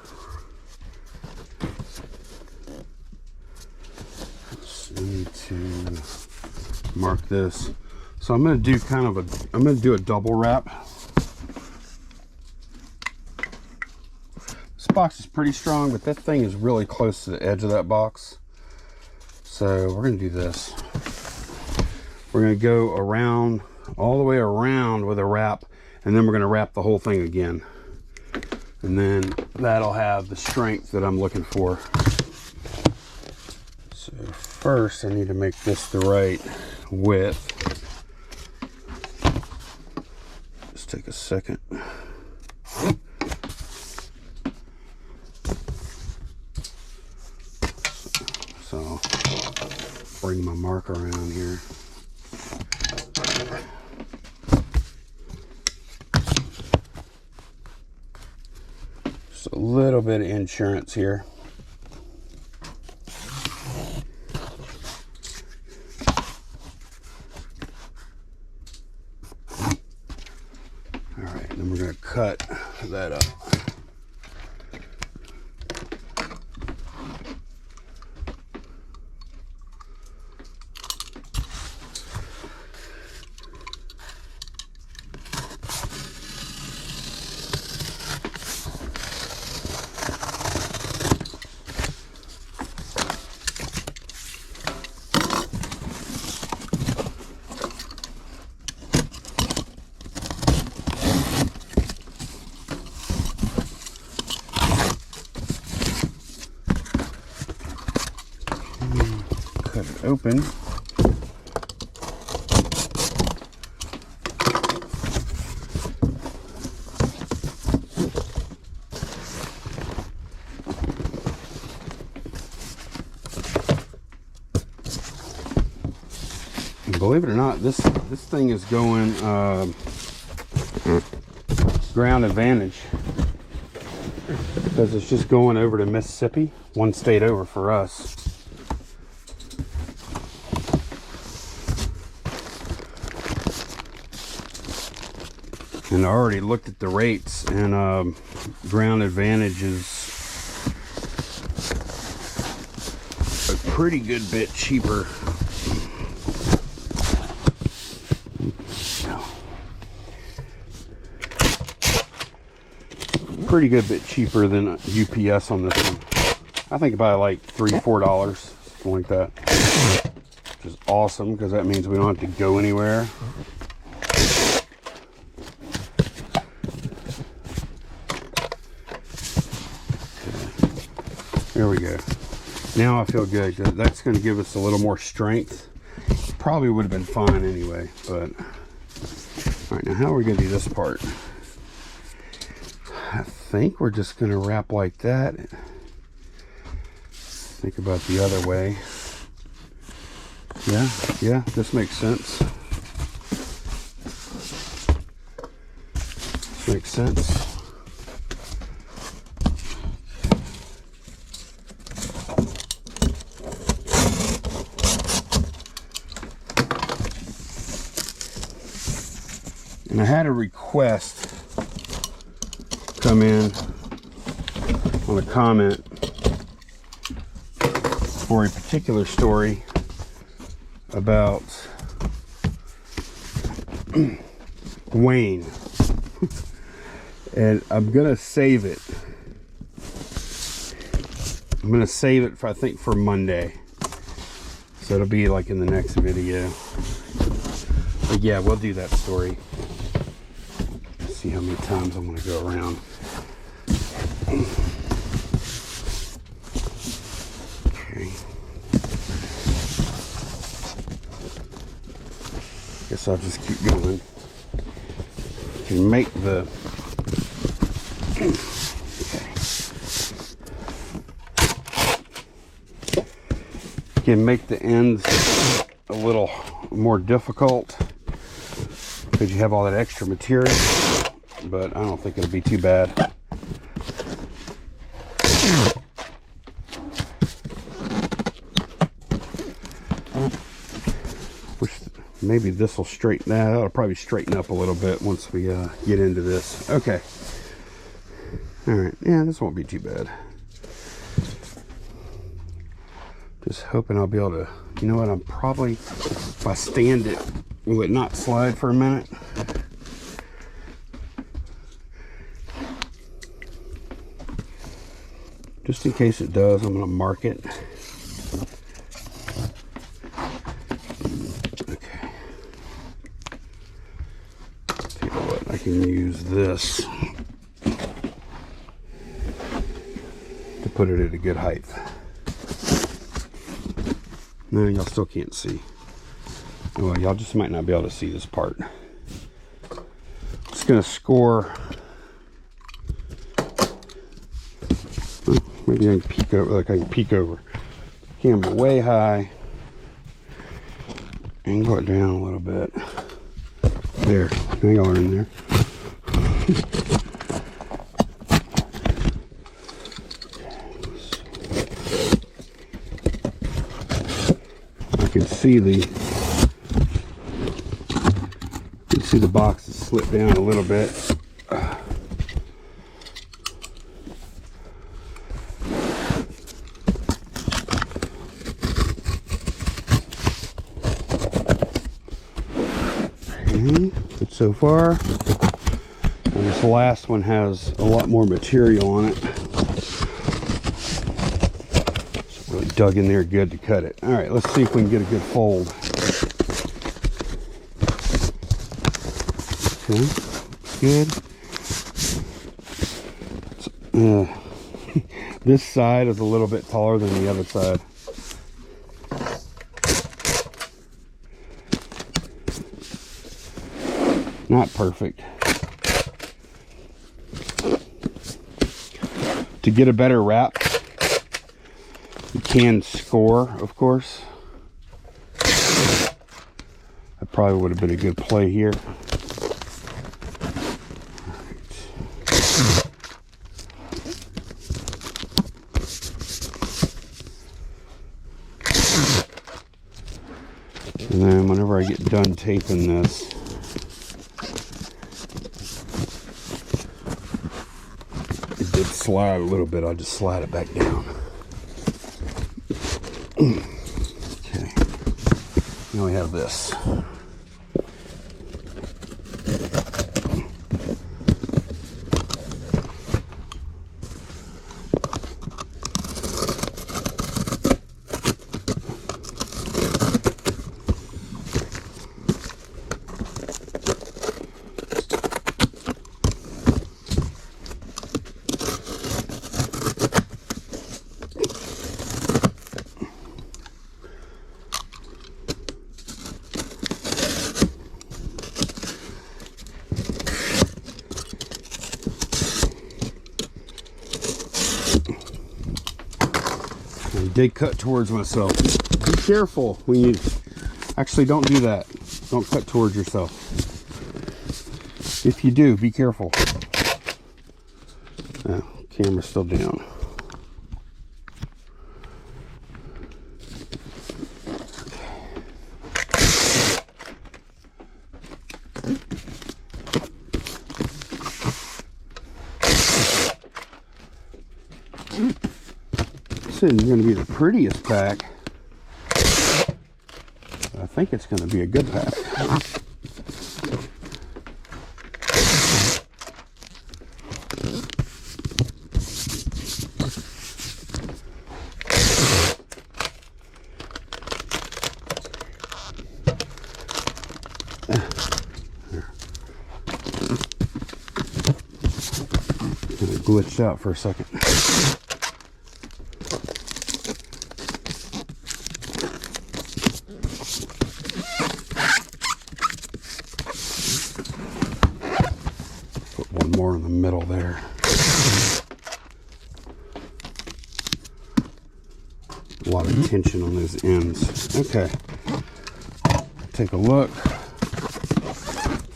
I need to mark this. So I'm going to do I'm going to do a double wrap. This box is pretty strong, but that thing is really close to the edge of that box. So we're going to do this. We're going to go around, all the way around with a wrap, and then we're going to wrap the whole thing again. And then that'll have the strength that I'm looking for. So first I need to make this the right width. Just take a second. So bring my marker around here. Just a little bit of insurance here. All right, then we're going to cut that up. Cut it open. And believe it or not, this thing is going ground advantage, because it's just going over to Mississippi, one state over for us. And I already looked at the rates, and ground advantage is a pretty good bit cheaper. Pretty good bit cheaper than UPS on this one. I think about like $3-4, something like that. Which is awesome, because that means we don't have to go anywhere. There we go. Now I feel good. That's going to give us a little more strength. Probably would have been fine anyway, but all right, now how are we going to do this part? I think we're just going to wrap like that. Think about the other way. Yeah, this makes sense. This makes sense. And I had a request come in on a comment for a particular story about Wayne. And I'm gonna save it. I'm gonna save it for, I think, for Monday. So it'll be like in the next video. But yeah, we'll do that story. See how many times I'm gonna go around. Okay. Guess I'll just keep going. You can make the Can make the ends a little more difficult because you have all that extra material, but I don't think it'll be too bad. Wish maybe this will straighten that. That'll probably straighten up a little bit once we get into this. Okay. All right. Yeah, this won't be too bad. Just hoping I'll be able to, you know what, I'm probably, if I stand it, will it not slide for a minute? Just in case it does, I'm going to mark it. Okay. Tell you what, I can use this to put it at a good height. No, y'all still can't see. Well, y'all just might not be able to see this part. Just gonna score. Maybe I can peek over, like I can peek over. Camera way high. Angle it down a little bit. There, now y'all are in there. You can see the box is slipped down a little bit. Okay, good so far. And this last one has a lot more material on it. Really dug in there good to cut it. All right, let's see if we can get a good fold. Okay, good. This side is a little bit taller than the other side. Not perfect. To get a better wrap, you can score, of course. That probably would have been a good play here. And then whenever I get done taping this, it did slide a little bit, I'll just slide it back down. Okay, now we have this. I did cut towards myself. Be careful when you actually don't do that. Don't cut towards yourself. If you do, be careful. Oh, camera's still down. This isn't going to be the prettiest pack. I think it's going to be a good pack. It glitched out for a second. Put one more in the middle there. A lot of tension on those ends. Okay. Take a look.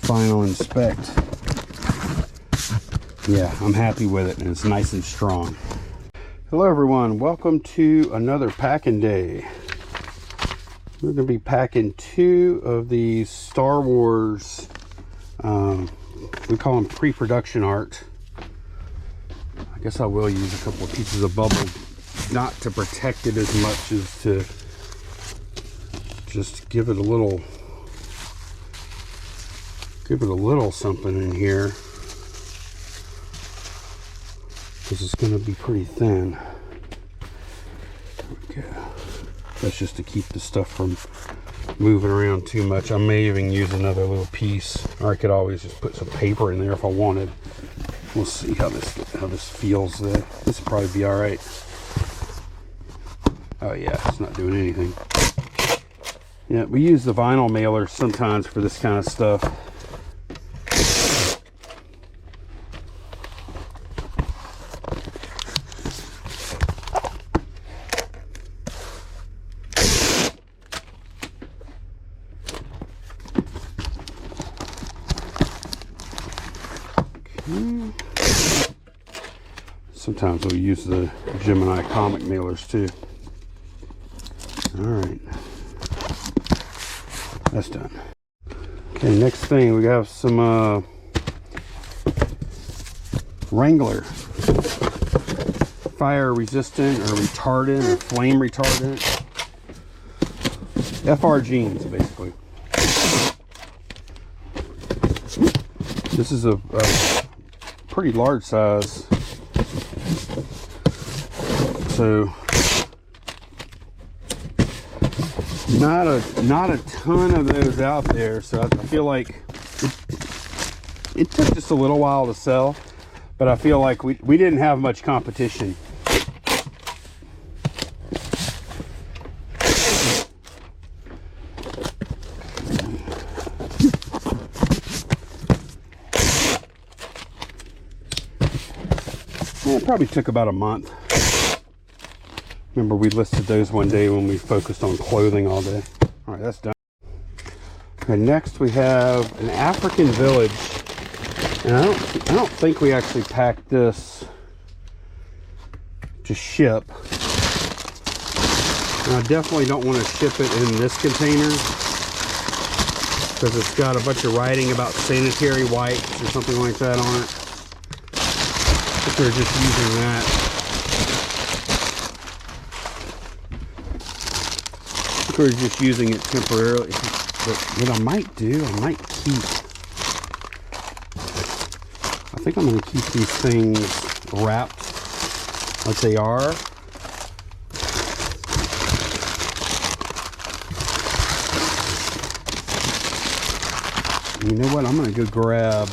Final inspect. Yeah, I'm happy with it, and it's nice and strong. Hello everyone, welcome to another packing day. We're going to be packing 2 of these Star Wars, we call them pre-production art. I guess I will use a couple of pieces of bubble, not to protect it as much as to just give it a little something in here, because it's going to be pretty thin. There we go. That's just to keep the stuff from moving around too much. I may even use another little piece, or I could always just put some paper in there if I wanted. We'll see how this feels. This will probably be all right. Oh yeah, it's not doing anything. Yeah, we use the vinyl mailer sometimes for this kind of stuff. Sometimes we'll use the Gemini comic mailers too. All right, that's done. Okay, next thing, we have some Wrangler fire resistant or retardant or flame retardant. FR jeans, basically. This is a pretty large size. So not a ton of those out there, so I feel like it took just a little while to sell, but I feel like we didn't have much competition. It probably took about a month. Remember, we listed those one day when we focused on clothing all day. All right, that's done. Okay, next we have an African village, and I don't think we actually packed this to ship. And I definitely don't want to ship it in this container because it's got a bunch of writing about sanitary wipes or something like that on it. I think we're just using that. We're just using it temporarily, but what I might do, I might keep, I think I'm going to keep these things wrapped like they are. And you know what, I'm going to go grab,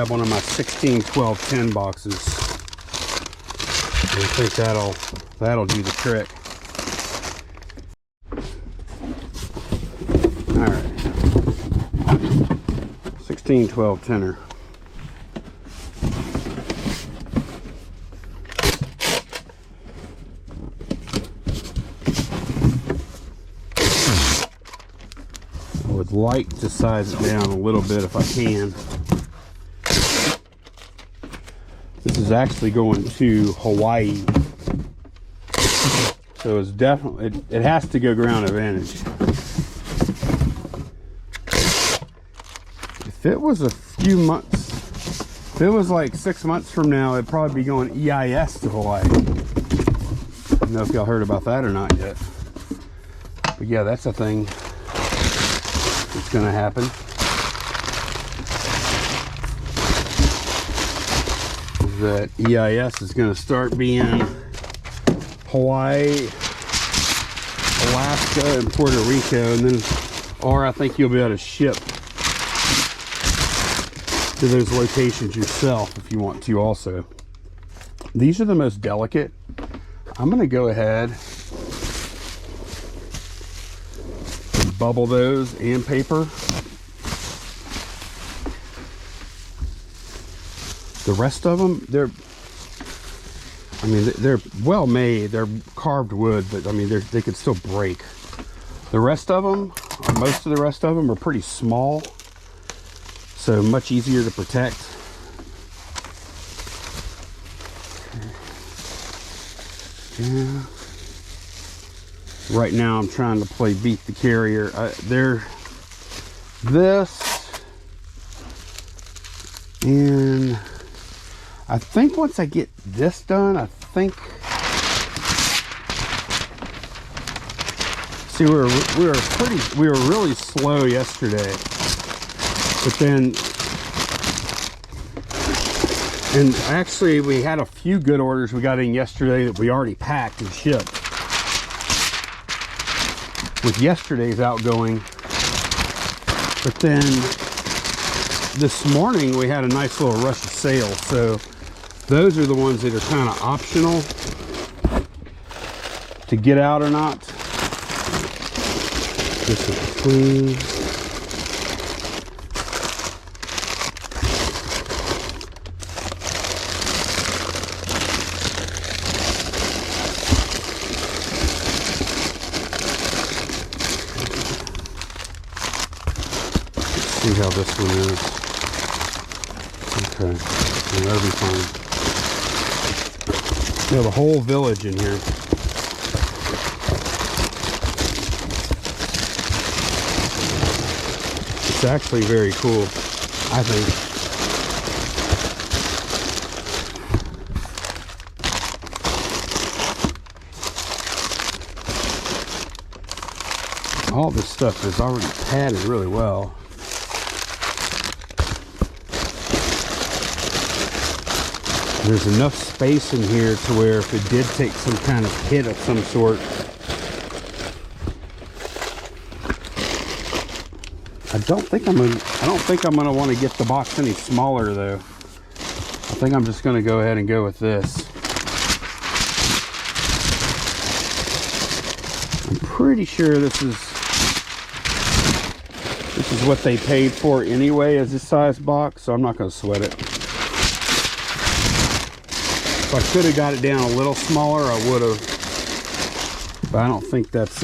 one of my 16, 12, 10 boxes. And I think that'll do the trick. 16, 12 tenner. I would like to size it down a little bit if I can. This is actually going to Hawaii, so it's definitely, it has to go ground advantage. If it was a few months, if it was like 6 months from now, it'd probably be going EIS to Hawaii. I don't know if y'all heard about that or not yet. But yeah, that's a thing that's gonna happen. That EIS is gonna start being Hawaii, Alaska, and Puerto Rico, and then, or I think you'll be able to ship to those locations yourself if you want to also. These are the most delicate. I'm going to go ahead and bubble those and paper. The rest of them, I mean, they're well made. They're carved wood, but I mean, they could still break. The rest of them, or most of the rest of them, are pretty small, so much easier to protect. Yeah. Right now, I'm trying to play beat the carrier. This, and I think once I get this done, I think. See, we were really slow yesterday, but then, and actually we had a few good orders we got in yesterday that we already packed and shipped with yesterday's outgoing. But then this morning we had a nice little rush of sales, so those are the ones that are kind of optional to get out or not. This is clean. See how this one is. Okay, and that'll be fine. We have a whole village in here. It's actually very cool, I think. All this stuff is already padded really well. There's enough space in here to where if it did take some kind of hit of some sort, I don't think I'm gonna want to get the box any smaller though. I think I'm just gonna go ahead and go with this. I'm pretty sure this is what they paid for anyway as this size box, so I'm not gonna sweat it. If I could have got it down a little smaller, I would have. But I don't think that's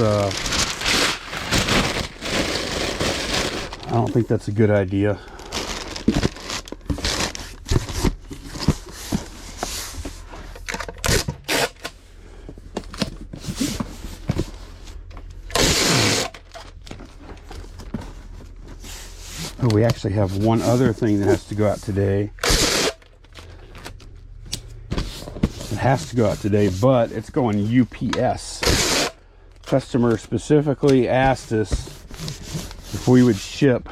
a good idea. Oh, we actually have one other thing that has to go out today. Has to go out today, but it's going UPS. Customer specifically asked us if we would ship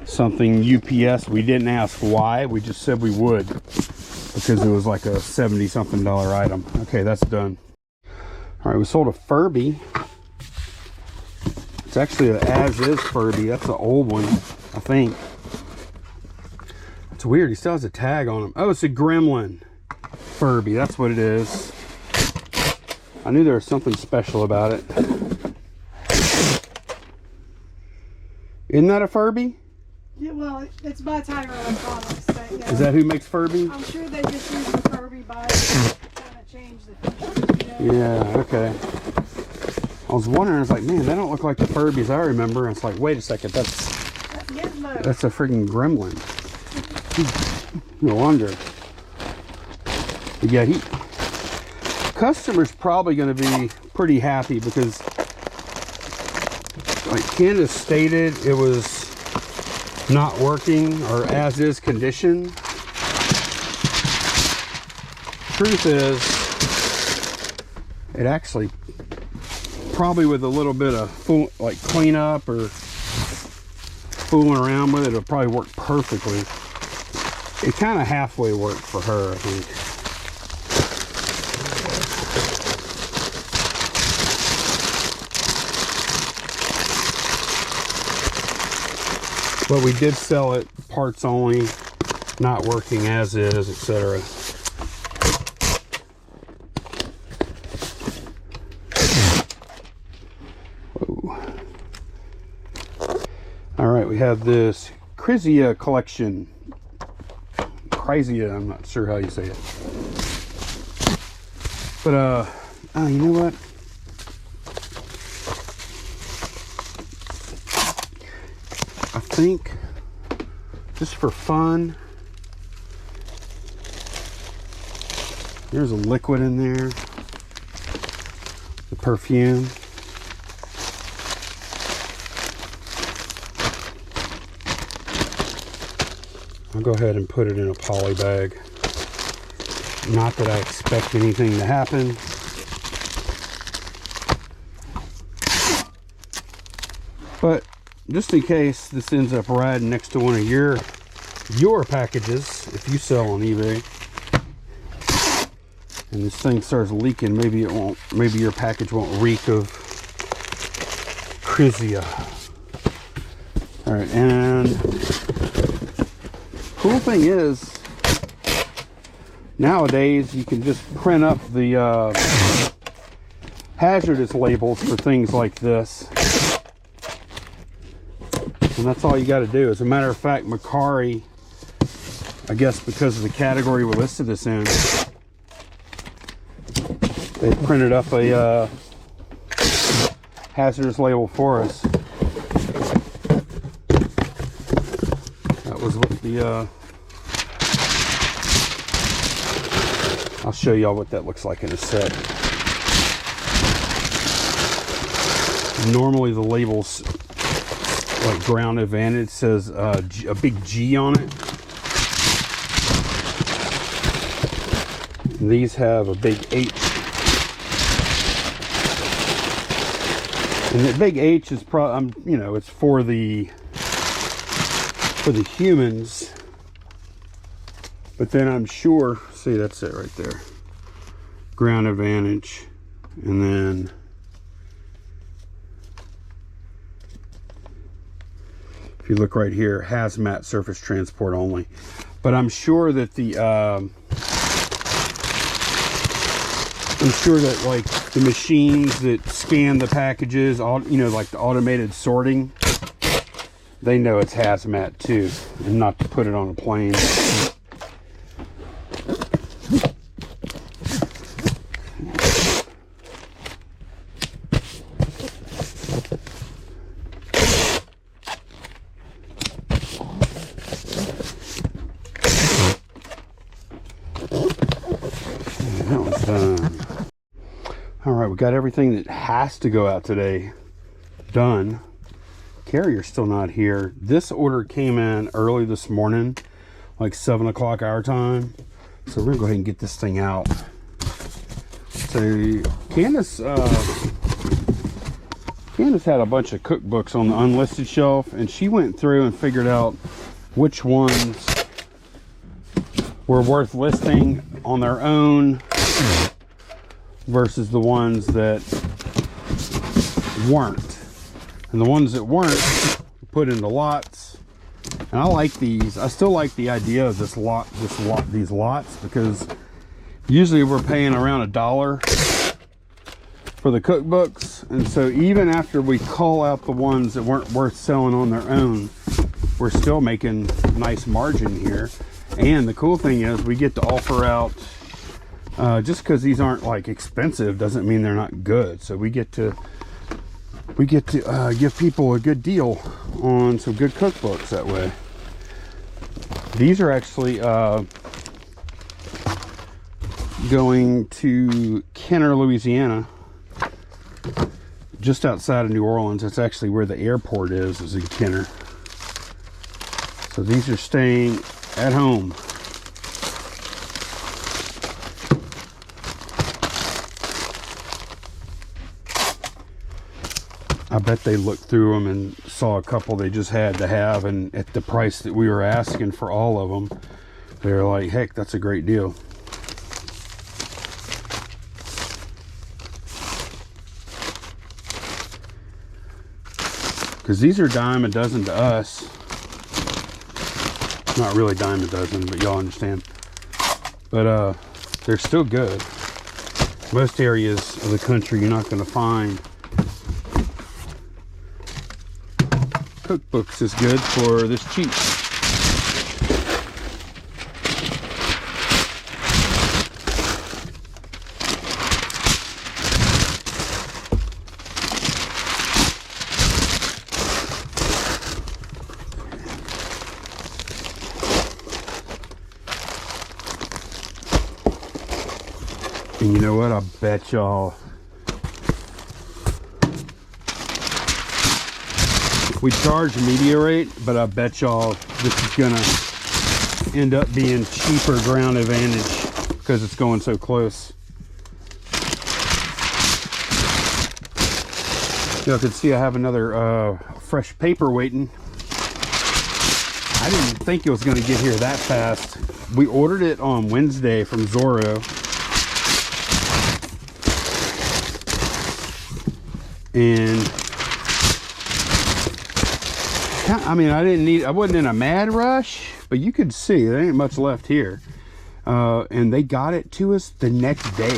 something UPS. We didn't ask why, we just said we would because it was like a $70-something item. Okay, that's done. All right, we sold a Furby. It's actually an as-is Furby. That's the old one, I think. It's weird, he still has a tag on him. Oh, it's a Gremlin Furby, that's what it is. I knew there was something special about it. Isn't that a Furby? Yeah, well, it's by Tiger Electronics. But, yeah. Is that who makes Furby? I'm sure they just use the Furby by kind of change the features, you know? Yeah, okay. I was wondering, I was like, man, they don't look like the Furbies I remember. And it's like, wait a second, that's a freaking Gremlin. No wonder. But yeah, customer's probably going to be pretty happy because, like Candace stated, it was not working or as is condition. Truth is, it actually probably with a little bit of cleanup or fooling around with it, it'll probably work perfectly. It kind of halfway worked for her, I think. But we did sell it parts only, not working as is, etc. All right, we have this Krizia collection. Chrysia, I'm not sure how you say it. But oh, you know what? I think just for fun, there's a liquid in there, the perfume. I'll go ahead and put it in a poly bag. Not that I expect anything to happen. But just in case this ends up riding next to one of your packages, if you sell on eBay, and this thing starts leaking, maybe it won't, maybe your package won't reek of Chrysia. All right, and cool thing is, nowadays you can just print up the hazardous labels for things like this, and that's all you got to do. As a matter of fact, Macari, I guess because of the category we listed this in, they printed up a hazardous label for us. That was what the I'll show y'all what that looks like in a sec. Normally the labels, like Ground Advantage, says a big G on it. And these have a big H. And the big H is probably, you know, it's for the humans. But then I'm sure, see, that's it right there. Ground Advantage. And then if you look right here, hazmat surface transport only. But I'm sure that like the machines that scan the packages, all, you know, like the automated sorting, they know it's hazmat too, and not to put it on a plane. That one's done. All right, we got everything that has to go out today done. Carrier's still not here. This order came in early this morning, like 7 o'clock our time. So we're gonna go ahead and get this thing out. So Candace had a bunch of cookbooks on the unlisted shelf, and she went through and figured out which ones were worth listing on their own versus the ones that weren't. And the ones that weren't put into lots. And I like these. I still like the idea of these lots, because usually we're paying around $1 for the cookbooks. And so even after we call out the ones that weren't worth selling on their own, we're still making nice margin here. And the cool thing is we get to offer out, just because these aren't like expensive doesn't mean they're not good. So we get to give people a good deal on some good cookbooks that way. These are actually going to Kenner, Louisiana, just outside of New Orleans. That's actually where the airport is in Kenner. So these are staying at home. I bet they looked through them and saw a couple they just had to have, and at the price that we were asking for all of them, they were like, heck, that's a great deal. Because these are dime a dozen to us. Not really dime a dozen, but y'all understand. But they're still good. Most areas of the country you're not going to find cookbooks is good for this cheap. And you know what? I bet y'all we charge media rate, but I bet y'all this is gonna end up being cheaper ground advantage because it's going so close. Y'all can see I have another fresh paper waiting. I didn't think it was gonna get here that fast. We ordered it on Wednesday from Zorro. And I mean, I wasn't in a mad rush, but you could see there ain't much left here. And they got it to us the next day.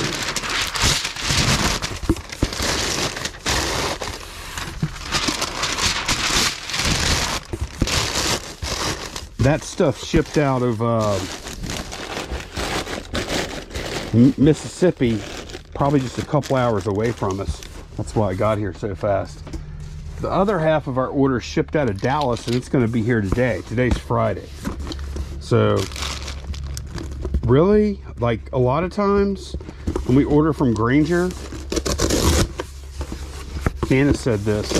That stuff shipped out of Mississippi, probably just a couple hours away from us. That's why I got here so fast. The other half of our order shipped out of Dallas, and it's going to be here today. Today's Friday. So, really, like a lot of times when we order from Grainger, Candace said this.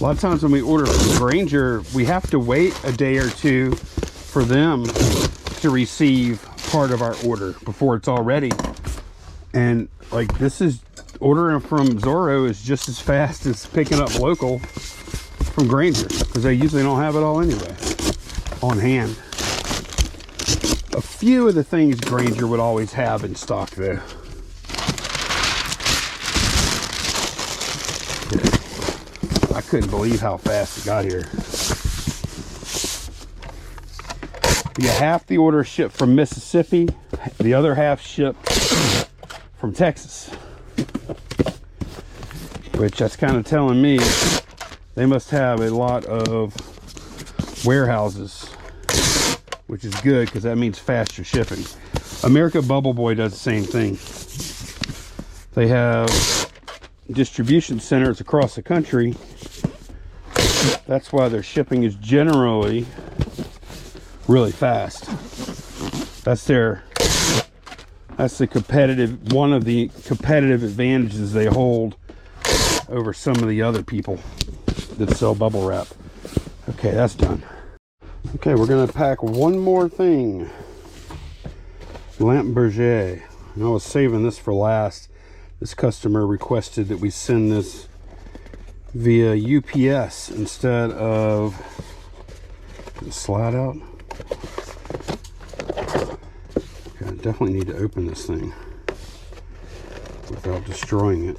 A lot of times when we order from Grainger, we have to wait a day or two for them to receive part of our order before it's all ready. And like this is ordering from Zorro is just as fast as picking up local from Grainger, because they usually don't have it all anyway on hand. A few of the things Grainger would always have in stock though. I couldn't believe how fast it got here. Yeah, half the order shipped from Mississippi, the other half shipped from Texas. Which that's kind of telling me they must have a lot of warehouses, which is good because that means faster shipping. America Bubble Boy does the same thing. They have distribution centers across the country. That's why their shipping is generally really fast. That's the competitive, one of the competitive advantages they hold over some of the other people that sell bubble wrap. Okay, that's done. Okay, we're gonna pack one more thing. Lampe Berger. And I was saving this for last. This customer requested that we send this via UPS instead of slide out. Okay, I definitely need to open this thing without destroying it.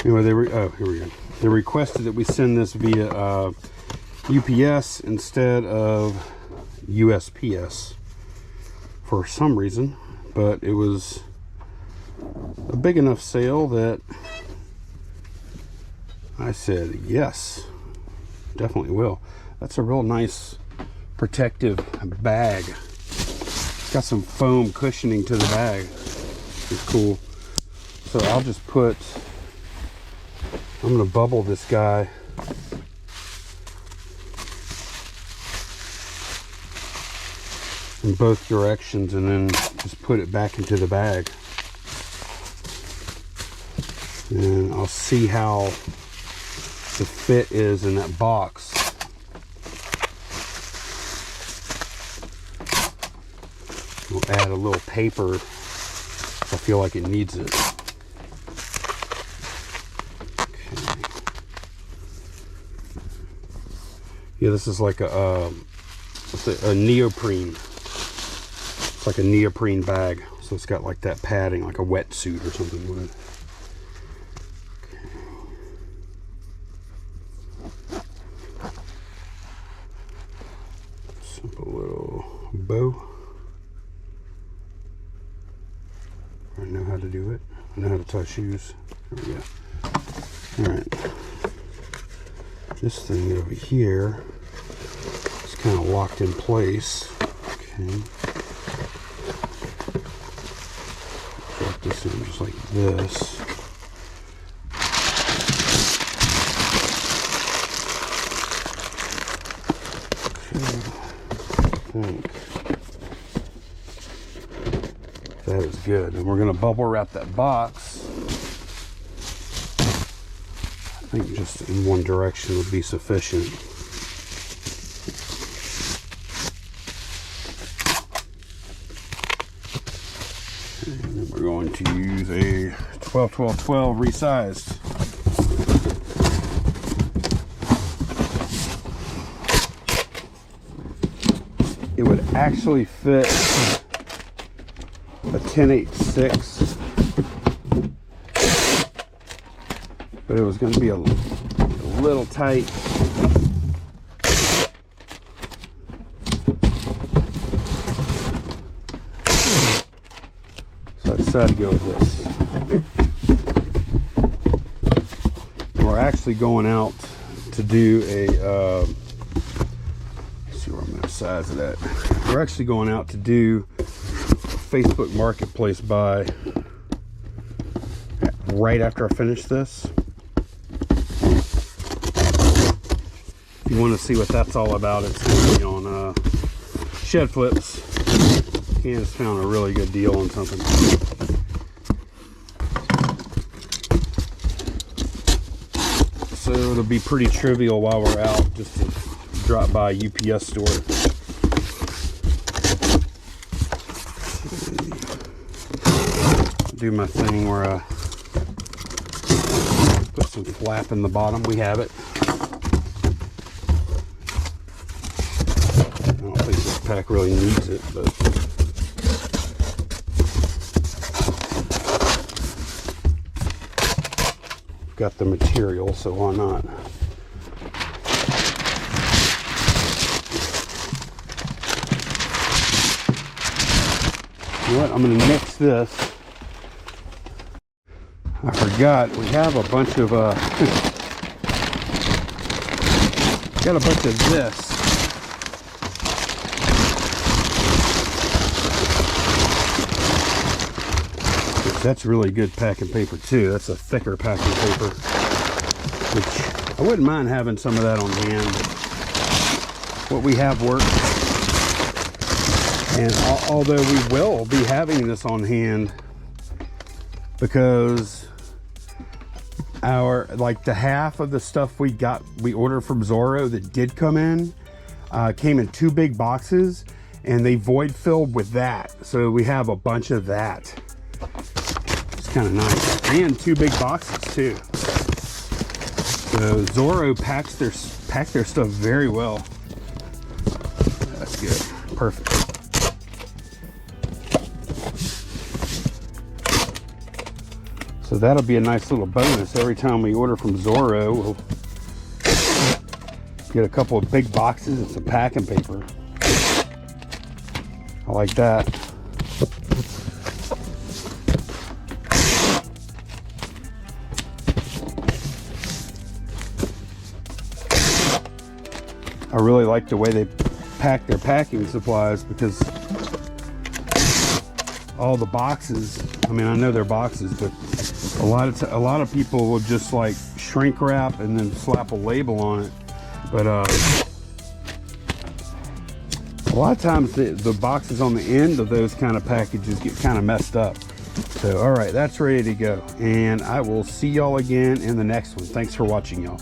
Anyway, oh, here we go. They requested that we send this via UPS instead of USPS for some reason, but it was a big enough sale that I said yes, definitely will. That's a real nice protective bag. Got some foam cushioning to the bag. It's cool. So I'll just put, I'm gonna bubble this guy in both directions and then just put it back into the bag. And I'll see how the fit is in that box. We'll add a little paper if I feel like it needs it. Okay. Yeah, this is like a neoprene. It's like a neoprene bag, so it's got like that padding, like a wetsuit or something with it. Simple little bow. I know how to do it. I know how to tie shoes. There we go. Alright. This thing over here is kind of locked in place. Okay. Drop this in just like this. Okay. I think That is good. And we're going to bubble wrap that box. I think just in one direction would be sufficient. And then we're going to use a 12-12-12 resized. It would actually fit a 10-8-6, but it was going to be a little tight. So I decided to go with this. We're actually going out to do a size of that. We're actually going out to do a Facebook Marketplace buy right after I finish this. If you want to see what that's all about, it's going to be on Shed Flips. Candace found a really good deal on something. So it'll be pretty trivial while we're out just to drop by a UPS store. Do my thing where I put some flap in the bottom. We have it. I don't think this pack really needs it, but we've got the material, so why not? You know what? I'm going to mix this. I forgot we have a bunch of got a bunch of this. That's really good packing paper too. That's a thicker packing paper, which I wouldn't mind having some of that on hand. What we have works, and although we will be having this on hand because the half of the stuff we ordered from Zorro that did come in came in 2 big boxes, and they void filled with that, so we have a bunch of that. It's kind of nice, and 2 big boxes too. So Zorro packed their stuff very well. That's good. Perfect. So that'll be a nice little bonus. Every time we order from Zorro, we'll get a couple of big boxes and some packing paper. I like that. I really like the way they pack their packing supplies, because all the boxes, I mean, I know they're boxes, but a lot of people will just like shrink wrap and then slap a label on it. But a lot of times the boxes on the end of those kind of packages get kind of messed up. So all right, that's ready to go, and I will see y'all again in the next one. Thanks for watching, y'all.